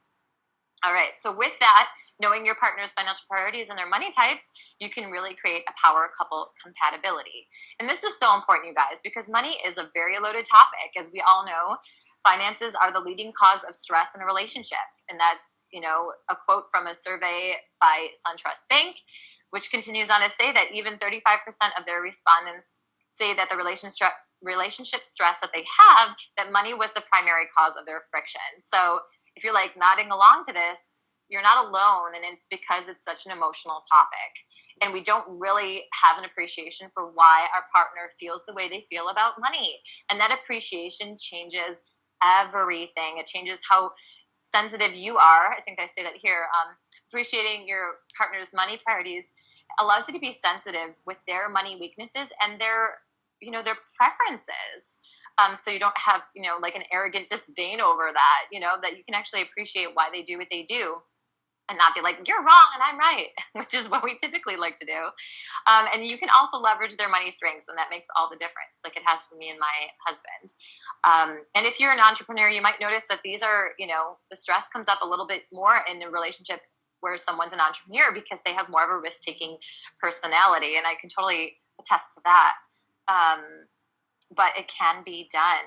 All right. So with that, knowing your partner's financial priorities and their money types, you can really create a power couple compatibility. And this is so important, you guys, because money is a very loaded topic, as we all know. finances are the leading cause of stress in a relationship. And that's, a quote from a survey by SunTrust Bank, which continues on to say that even 35% of their respondents say that the relationship stress that they have, that money was the primary cause of their friction. So if you're like nodding along to this, you're not alone, and it's because it's such an emotional topic. And we don't really have an appreciation for why our partner feels the way they feel about money. And that appreciation changes everything. It changes how sensitive you are. I think I say that here. Appreciating your partner's money priorities allows you to be sensitive with their money weaknesses and their preferences. So you don't have, like an arrogant disdain over that, that you can actually appreciate why they do what they do. And not be like, you're wrong and I'm right, which is what we typically like to do. And you can also leverage their money strengths, and that makes all the difference, like it has for me and my husband. And if you're an entrepreneur, you might notice that these are, the stress comes up a little bit more in a relationship where someone's an entrepreneur because they have more of a risk-taking personality. And I can totally attest to that. But it can be done.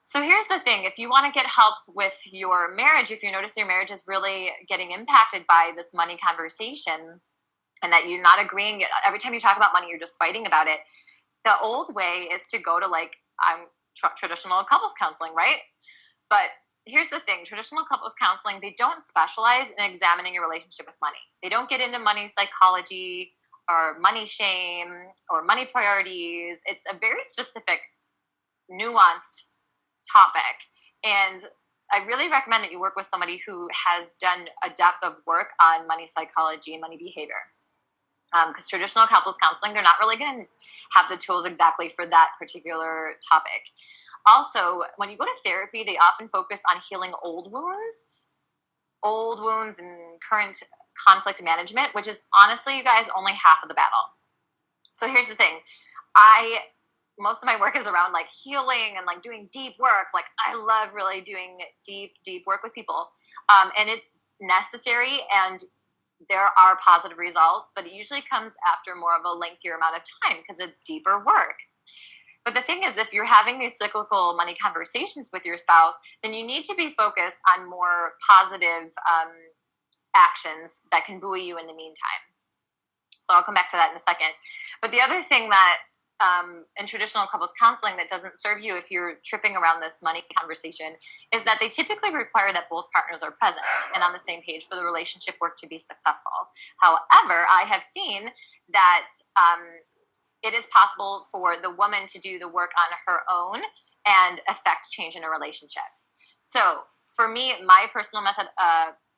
So here's the thing. If you want to get help with your marriage, if you notice your marriage is really getting impacted by this money conversation and that you're not agreeing, every time you talk about money, you're just fighting about it. The old way is to go to traditional couples counseling, right? But here's the thing. Traditional couples counseling, they don't specialize in examining your relationship with money. They don't get into money psychology or money shame or money priorities. It's a very specific, nuanced topic. And I really recommend that you work with somebody who has done a depth of work on money psychology and money behavior. Because traditional couples counseling, they're not really going to have the tools exactly for that particular topic. Also, when you go to therapy, they often focus on healing old wounds and current conflict management, which is honestly, you guys, only half of the battle. So here's the thing. Most of my work is around like healing and like doing deep work. Like I love really doing deep work with people. And it's necessary and there are positive results, but it usually comes after more of a lengthier amount of time because it's deeper work. But the thing is, if you're having these cyclical money conversations with your spouse, then you need to be focused on more positive actions that can buoy you in the meantime. So I'll come back to that in a second. But the other thing that in traditional couples counseling that doesn't serve you if you're tripping around this money conversation is that they typically require that both partners are present and on the same page for the relationship work to be successful. However, I have seen that it is possible for the woman to do the work on her own and affect change in a relationship. So for me, my personal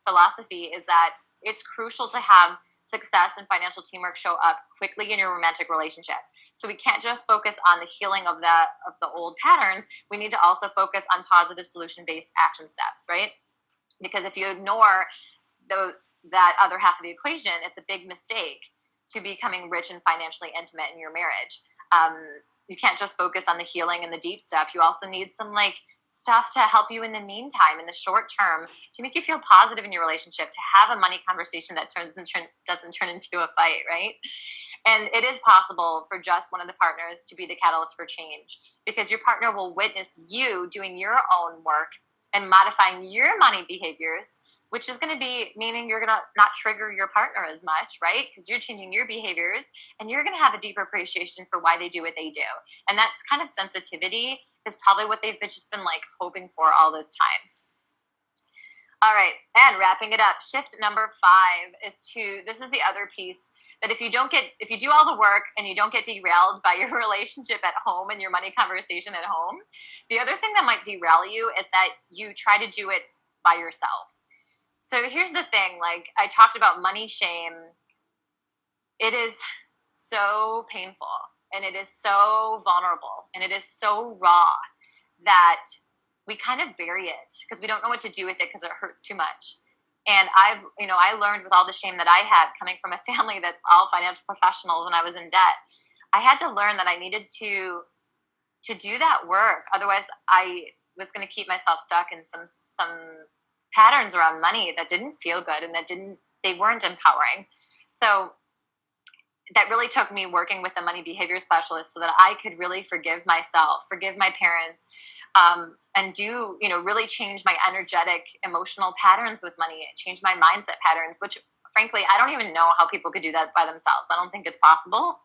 philosophy is that it's crucial to have success and financial teamwork show up quickly in your romantic relationship. So we can't just focus on the healing of the old patterns. We need to also focus on positive solution-based action steps, right? Because if you ignore that other half of the equation, it's a big mistake to becoming rich and financially intimate in your marriage. You can't just focus on the healing and the deep stuff. You also need some stuff to help you in the meantime, in the short term, to make you feel positive in your relationship, to have a money conversation that doesn't turn into a fight, right? And it is possible for just one of the partners to be the catalyst for change because your partner will witness you doing your own work and modifying your money behaviors, which is going to be meaning you're going to not trigger your partner as much, right? Because you're changing your behaviors and you're going to have a deeper appreciation for why they do what they do. And that's kind of sensitivity is probably what they've just been hoping for all this time. All right. And wrapping it up, shift number 5 this is the other piece that if you do all the work and you don't get derailed by your relationship at home and your money conversation at home, the other thing that might derail you is that you try to do it by yourself. So here's the thing, I talked about money shame. It is so painful and it is so vulnerable and it is so raw that we kind of bury it because we don't know what to do with it because it hurts too much. And I learned with all the shame that I had coming from a family that's all financial professionals and I was in debt. I had to learn that I needed to do that work. Otherwise, I was going to keep myself stuck in some patterns around money that didn't feel good and they weren't empowering. So that really took me working with a money behavior specialist so that I could really forgive myself, forgive my parents, and do, really change my energetic, emotional patterns with money, change my mindset patterns, which frankly, I don't even know how people could do that by themselves. I don't think it's possible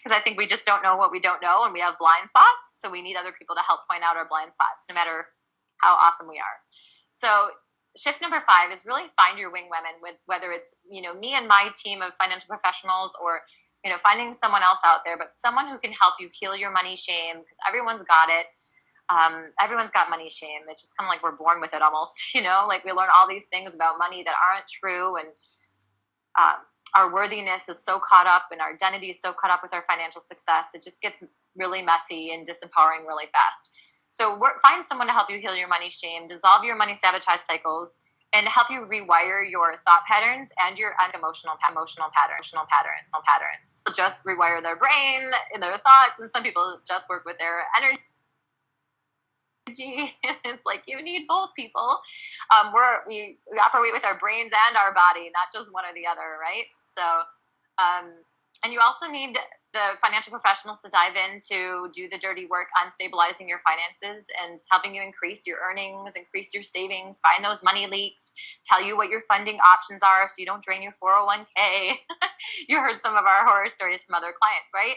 because I think we just don't know what we don't know, and we have blind spots. So we need other people to help point out our blind spots, no matter how awesome we are. So shift number 5 is really find your wing women, with whether it's, me and my team of financial professionals, or, finding someone else out there, but someone who can help you heal your money shame, because everyone's got it. Everyone's got money shame. It's just kind of like we're born with it almost, like we learn all these things about money that aren't true. And our worthiness is so caught up, and our identity is so caught up with our financial success. It just gets really messy and disempowering really fast. So find someone to help you heal your money shame, dissolve your money sabotage cycles, and help you rewire your thought patterns and your emotional patterns. People just rewire their brain and their thoughts, and some people just work with their energy. It's like you need both, people. We operate with our brains and our body, not just one or the other, right? So, and you also need the financial professionals to dive in to do the dirty work on stabilizing your finances and helping you increase your earnings, increase your savings, find those money leaks, tell you what your funding options are so you don't drain your 401k. You heard some of our horror stories from other clients, right?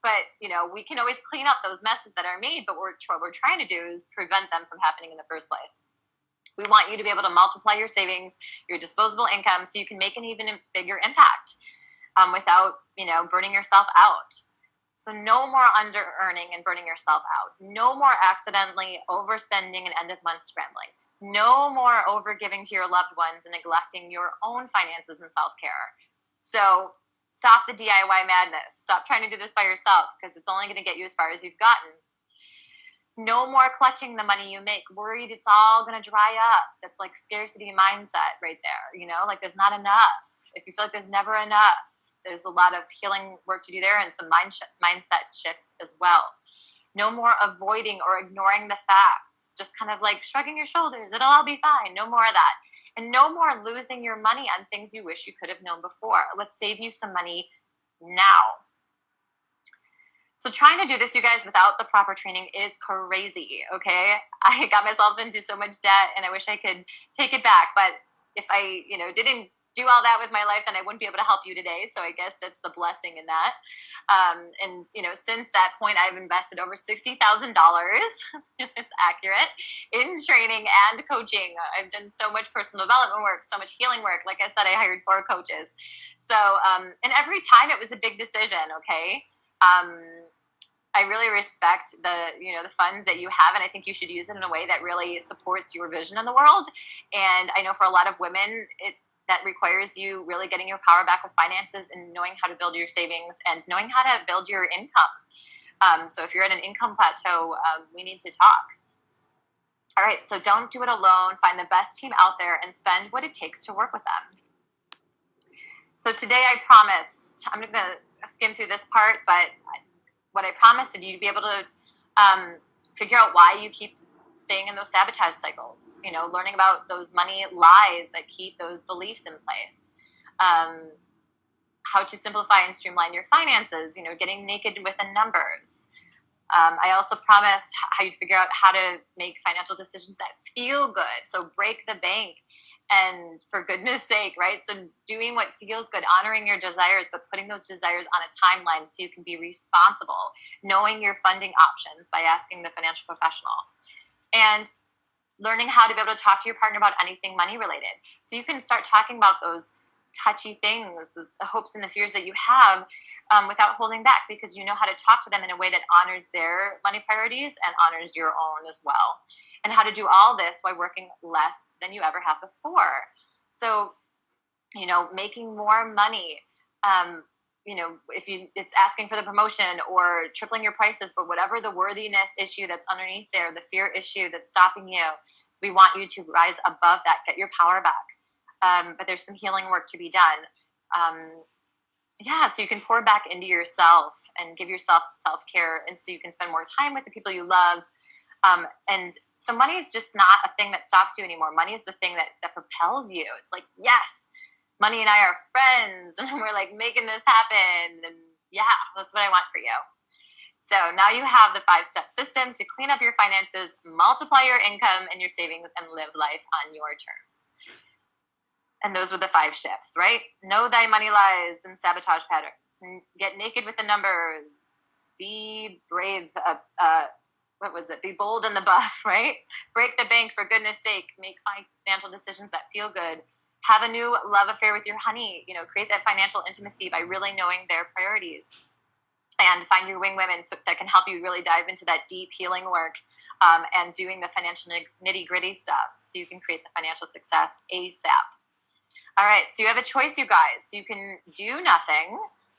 But, we can always clean up those messes that are made, but what we're trying to do is prevent them from happening in the first place. We want you to be able to multiply your savings, your disposable income, so you can make an even bigger impact without, burning yourself out. So no more under-earning and burning yourself out. No more accidentally overspending and end-of-month scrambling. No more over-giving to your loved ones and neglecting your own finances and self-care. So stop the DIY madness. Stop trying to do this by yourself, because it's only going to get you as far as you've gotten. No more clutching the money you make, worried it's all going to dry up. That's like scarcity mindset right there. Like there's not enough. If you feel like there's never enough, there's a lot of healing work to do there, and some mindset shifts as well. No more avoiding or ignoring the facts, just kind of like shrugging your shoulders. It'll all be fine. No more of that. And no more losing your money on things you wish you could have known before. Let's save you some money now. So trying to do this, you guys, without the proper training is crazy, okay? I got myself into so much debt, and I wish I could take it back. But if I, didn't do all that with my life, then I wouldn't be able to help you today. So I guess that's the blessing in that. And since that point, I've invested over $60,000. It's accurate, in training and coaching. I've done so much personal development work, so much healing work. Like I said, I hired 4 coaches. So, and every time it was a big decision. Okay. I really respect the funds that you have, and I think you should use it in a way that really supports your vision in the world. And I know for a lot of women, that requires you really getting your power back with finances and knowing how to build your savings and knowing how to build your income. So if you're at an income plateau, we need to talk. All right, so don't do it alone. Find the best team out there and spend what it takes to work with them. So today I promised, I'm going to skim through this part, but what I promised is you'd be able to figure out why you keep staying in those sabotage cycles, learning about those money lies that keep those beliefs in place, how to simplify and streamline your finances, getting naked with the numbers. I also promised how you'd figure out how to make financial decisions that feel good. So break the bank, and for goodness sake, right? So doing what feels good, honoring your desires, but putting those desires on a timeline so you can be responsible, knowing your funding options by asking the financial professional, and learning how to be able to talk to your partner about anything money related. So you can start talking about those touchy things, the hopes and the fears that you have without holding back, because you know how to talk to them in a way that honors their money priorities and honors your own as well. And how to do all this while working less than you ever have before. So, making more money, if it's asking for the promotion or tripling your prices, but whatever the worthiness issue that's underneath there, the fear issue that's stopping you, we want you to rise above that, get your power back. But there's some healing work to be done. So you can pour back into yourself and give yourself self-care, and so you can spend more time with the people you love. And so money is just not a thing that stops you anymore. Money is the thing that propels you. It's like, yes, money and I are friends, and we're like making this happen. And yeah, that's what I want for you. So now you have the 5-step system to clean up your finances, multiply your income and your savings, and live life on your terms. And those were the 5 shifts, right? Know thy money lies and sabotage patterns. Get naked with the numbers. Be brave. Be bold in the buff, right? Break the bank for goodness sake. Make financial decisions that feel good. Have a new love affair with your honey. Create that financial intimacy by really knowing their priorities. And find your wing women that can help you really dive into that deep healing work and doing the financial nitty-gritty stuff so you can create the financial success ASAP. All right, so you have a choice, you guys. You can do nothing.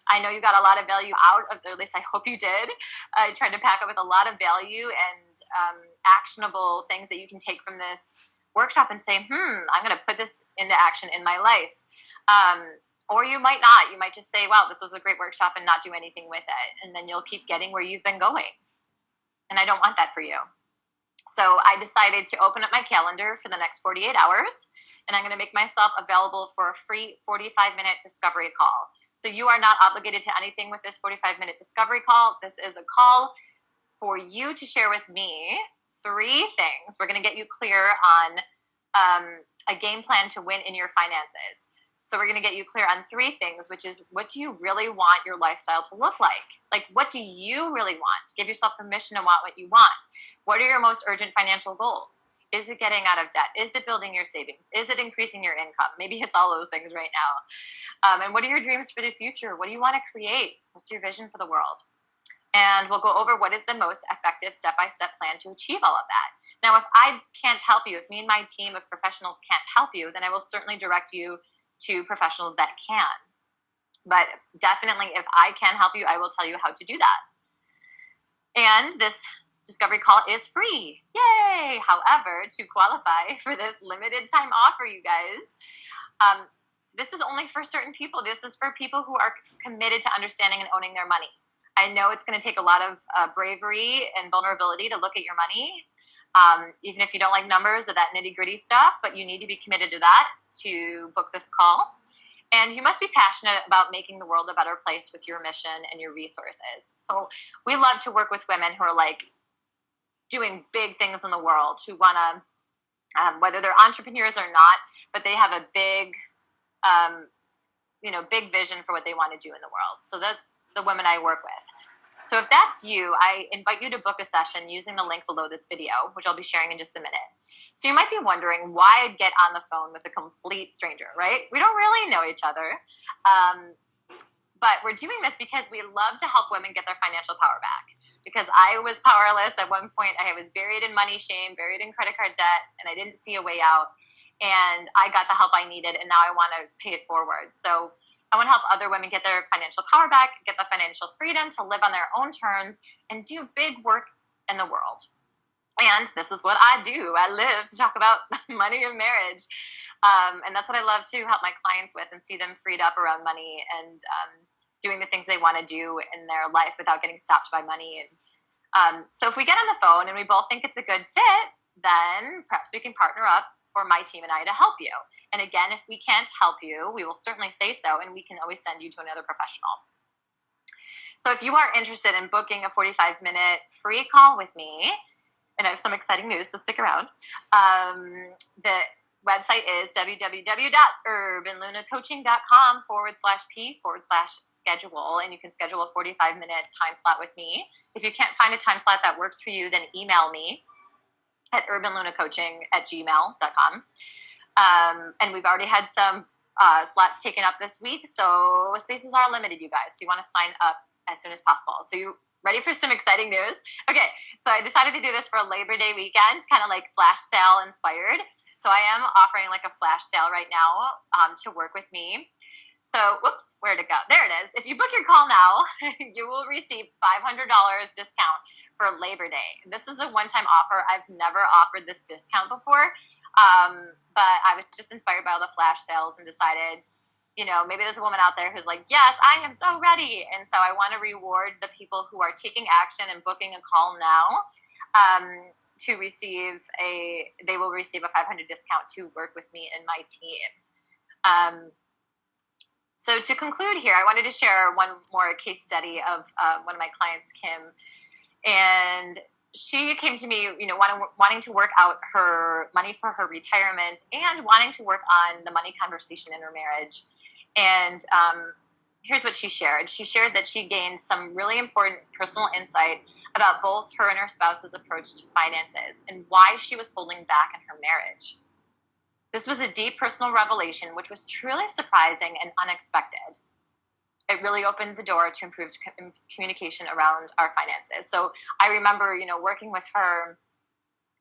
I know you got a lot of value out of, or at least I hope you did. I tried to pack it with a lot of value and actionable things that you can take from this workshop and say, I'm going to put this into action in my life. Or you might not. You might just say, wow, this was a great workshop and not do anything with it. And then you'll keep getting where you've been going. And I don't want that for you. So I decided to open up my calendar for the next 48 hours. And I'm going to make myself available for a free 45-minute discovery call. So you are not obligated to anything with this 45-minute discovery call. This is a call for you to share with me 3 things. We're going to get you clear on a game plan to win in your finances. So we're going to get you clear on 3 things, which is, what do you really want your lifestyle to look like? Like, what do you really want? Give yourself permission to want what you want. What are your most urgent financial goals? Is it getting out of debt? Is it building your savings? Is it increasing your income? Maybe it's all those things right now. And what are your dreams for the future? What do you want to create? What's your vision for the world? And we'll go over what is the most effective step-by-step plan to achieve all of that. Now, if I can't help you, if me and my team of professionals can't help you, then I will certainly direct you to professionals that can. But definitely, if I can help you, I will tell you how to do that. And this discovery call is free. Yay! However, to qualify for this limited time offer, you guys, this is only for certain people. This is for people who are committed to understanding and owning their money. I know it's going to take a lot of bravery and vulnerability to look at your money, even if you don't like numbers or that nitty-gritty stuff, but you need to be committed to that to book this call. And you must be passionate about making the world a better place with your mission and your resources. So we love to work with women who are like doing big things in the world, who want to, whether they're entrepreneurs or not, but they have a big, big vision for what they want to do in the world. So that's the women I work with. So if that's you, I invite you to book a session using the link below this video, which I'll be sharing in just a minute. So you might be wondering why I'd get on the phone with a complete stranger, right? We don't really know each other. But we're doing this because we love to help women get their financial power back. Because I was powerless at one point. I was buried in money shame, buried in credit card debt, and I didn't see a way out. And I got the help I needed, and now I want to pay it forward. So I want to help other women get their financial power back, get the financial freedom to live on their own terms, and do big work in the world. And this is what I do. I live to talk about money and marriage. And that's what I love to help my clients with, and see them freed up around money and doing the things they want to do in their life without getting stopped by money. And so if we get on the phone and we both think it's a good fit, then perhaps we can partner up for my team and I to help you. And again, if we can't help you, we will certainly say so, and we can always send you to another professional. So if you are interested in booking a 45-minute free call with me, and I have some exciting news, so stick around. The website is www.urbanlunacoaching.com/P/schedule, and you can schedule a 45-minute time slot with me. If you can't find a time slot that works for you, then email me at urbanlunacoaching@gmail.com. And we've already had some slots taken up this week, so spaces are limited, you guys. So you want to sign up as soon as possible. So you ready for some exciting news? Okay, so I decided to do this for a Labor Day weekend, kind of like flash sale inspired. So I am offering like a flash sale right now to work with me. So, whoops, where'd it go? There it is. If you book your call now, you will receive $500 discount for Labor Day. This is a one-time offer. I've never offered this discount before, but I was just inspired by all the flash sales and decided, maybe there's a woman out there who's like, yes, I am so ready. And so I want to reward the people who are taking action and booking a call now to receive they will receive a $500 discount to work with me and my team. So to conclude here, I wanted to share one more case study of one of my clients, Kim, and she came to me, wanting to work out her money for her retirement and wanting to work on the money conversation in her marriage. And here's what she shared. She shared that she gained some really important personal insight about both her and her spouse's approach to finances and why she was holding back in her marriage. This was a deep personal revelation, which was truly surprising and unexpected. It really opened the door to improved communication around our finances. So I remember, working with her.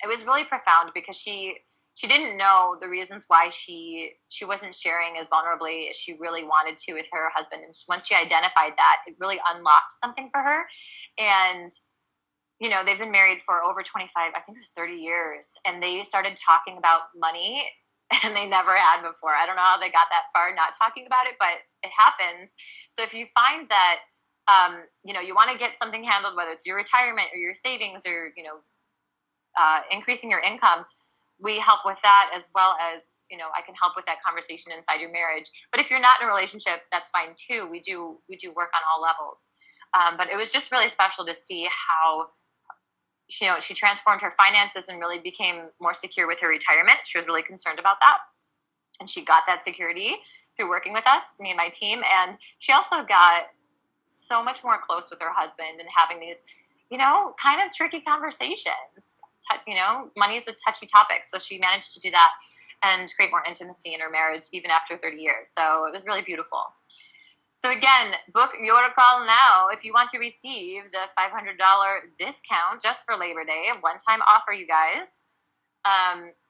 It was really profound because she didn't know the reasons why she wasn't sharing as vulnerably as she really wanted to with her husband. And once she identified that, it really unlocked something for her. And they've been married for over 25, I think it was 30 years, and they started talking about money and they never had before. I don't know how they got that far not talking about it, but it happens. So if you find that, you want to get something handled, whether it's your retirement or your savings or, increasing your income, we help with that, as well as, I can help with that conversation inside your marriage. But if you're not in a relationship, that's fine too. We do work on all levels. But it was just really special to see how she transformed her finances and really became more secure with her retirement. She was really concerned about that. And she got that security through working with us, me and my team. And she also got so much more close with her husband and having these, kind of tricky conversations. Money is a touchy topic. So she managed to do that and create more intimacy in her marriage, even after 30 years. So it was really beautiful. So again, book your call now if you want to receive the $500 discount just for Labor Day, a one-time offer, you guys.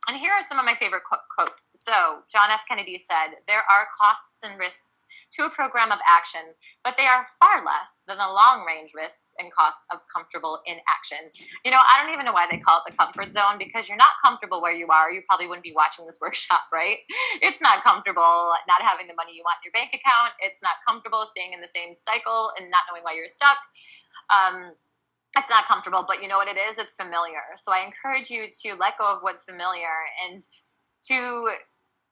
And here are some of my favorite quotes. So John F. Kennedy said, "There are costs and risks to a program of action, but they are far less than the long-range risks and costs of comfortable inaction." I don't even know why they call it the comfort zone, because you're not comfortable where you are. You probably wouldn't be watching this workshop, right? It's not comfortable not having the money you want in your bank account. It's not comfortable staying in the same cycle and not knowing why you're stuck. It's not comfortable, but you know what it is? It's familiar. So I encourage you to let go of what's familiar and to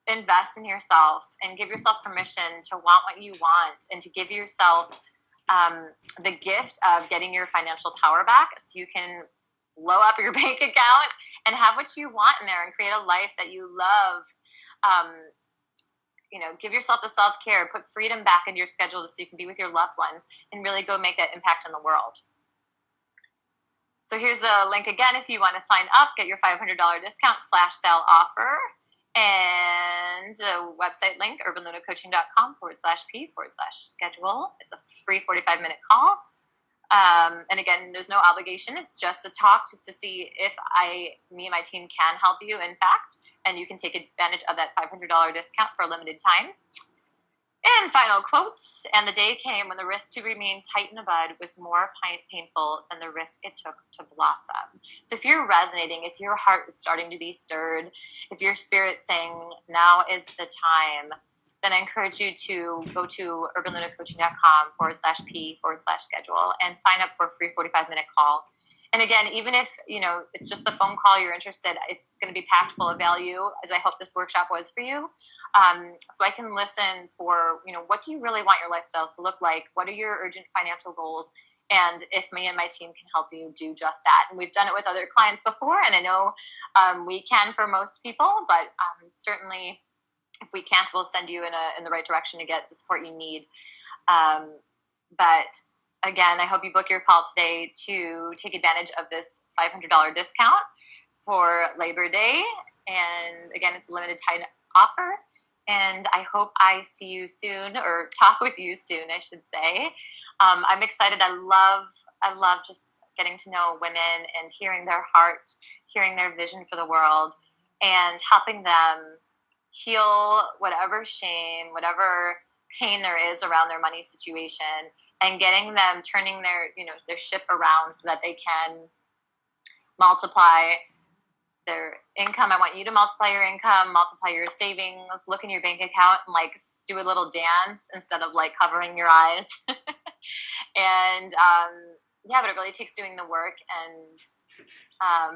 invest in yourself and give yourself permission to want what you want and to give yourself the gift of getting your financial power back so you can blow up your bank account and have what you want in there and create a life that you love. Give yourself the self-care, put freedom back into your schedule so you can be with your loved ones and really go make that impact in the world. So here's the link again. If you want to sign up, get your $500 discount flash sale offer, and the website link, urbanlunacoaching.com/p/schedule. It's a free 45-minute call. And again, there's no obligation. It's just a talk just to see if me and my team can help you, in fact, and you can take advantage of that $500 discount for a limited time. And final quote, "And the day came when the risk to remain tight in the bud was more painful than the risk it took to blossom." So if you're resonating, if your heart is starting to be stirred, if your spirit's saying now is the time, then I encourage you to go to urbanlunacoaching.com/p/schedule and sign up for a free 45-minute call. And again, even if, it's just the phone call you're interested, it's going to be packed full of value, as I hope this workshop was for you. So I can listen for, what do you really want your lifestyle to look like? What are your urgent financial goals? And if me and my team can help you do just that. And we've done it with other clients before, and I know we can for most people, but certainly if we can't, we'll send you in the right direction to get the support you need. But again, I hope you book your call today to take advantage of this $500 discount for Labor Day. And again, it's a limited time offer. And I hope I see you soon, or talk with you soon, I should say. I'm excited. I love just getting to know women and hearing their heart, hearing their vision for the world, and helping them heal whatever shame, whatever pain there is around their money situation, and getting them turning their ship around so that they can multiply their income. I want you to multiply your income, multiply your savings, look in your bank account and do a little dance instead of covering your eyes. And but it really takes doing the work and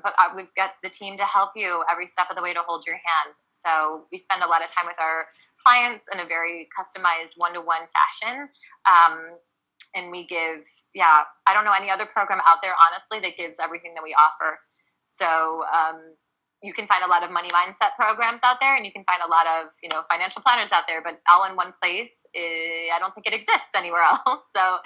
But we've got the team to help you every step of the way to hold your hand. So we spend a lot of time with our clients in a very customized one-to-one fashion. And we give, I don't know any other program out there, honestly, that gives everything that we offer. So you can find a lot of money mindset programs out there, and you can find a lot of, financial planners out there, but all in one place, I don't think it exists anywhere else. So,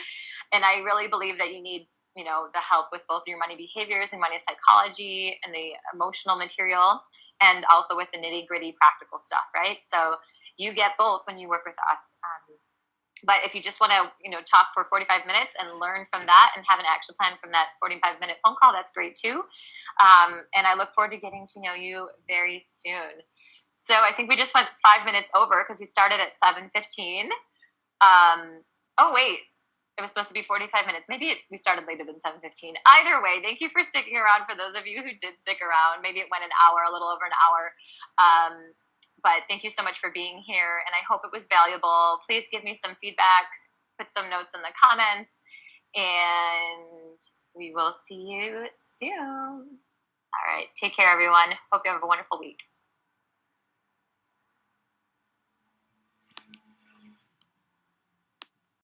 and I really believe that you need, the help with both your money behaviors and money psychology and the emotional material, and also with the nitty gritty practical stuff, right? So you get both when you work with us. But if you just want to, talk for 45 minutes and learn from that and have an action plan from that 45-minute phone call, that's great too. And I look forward to getting to know you very soon. So I think we just went 5 minutes over because we started at 7:15. Oh, wait. It was supposed to be 45 minutes. Maybe we started later than 7:15. Either way, thank you for sticking around. For those of you who did stick around, maybe it went an hour, a little over an hour. But thank you so much for being here, and I hope it was valuable. Please give me some feedback, put some notes in the comments, and we will see you soon. All right, take care, everyone. Hope you have a wonderful week.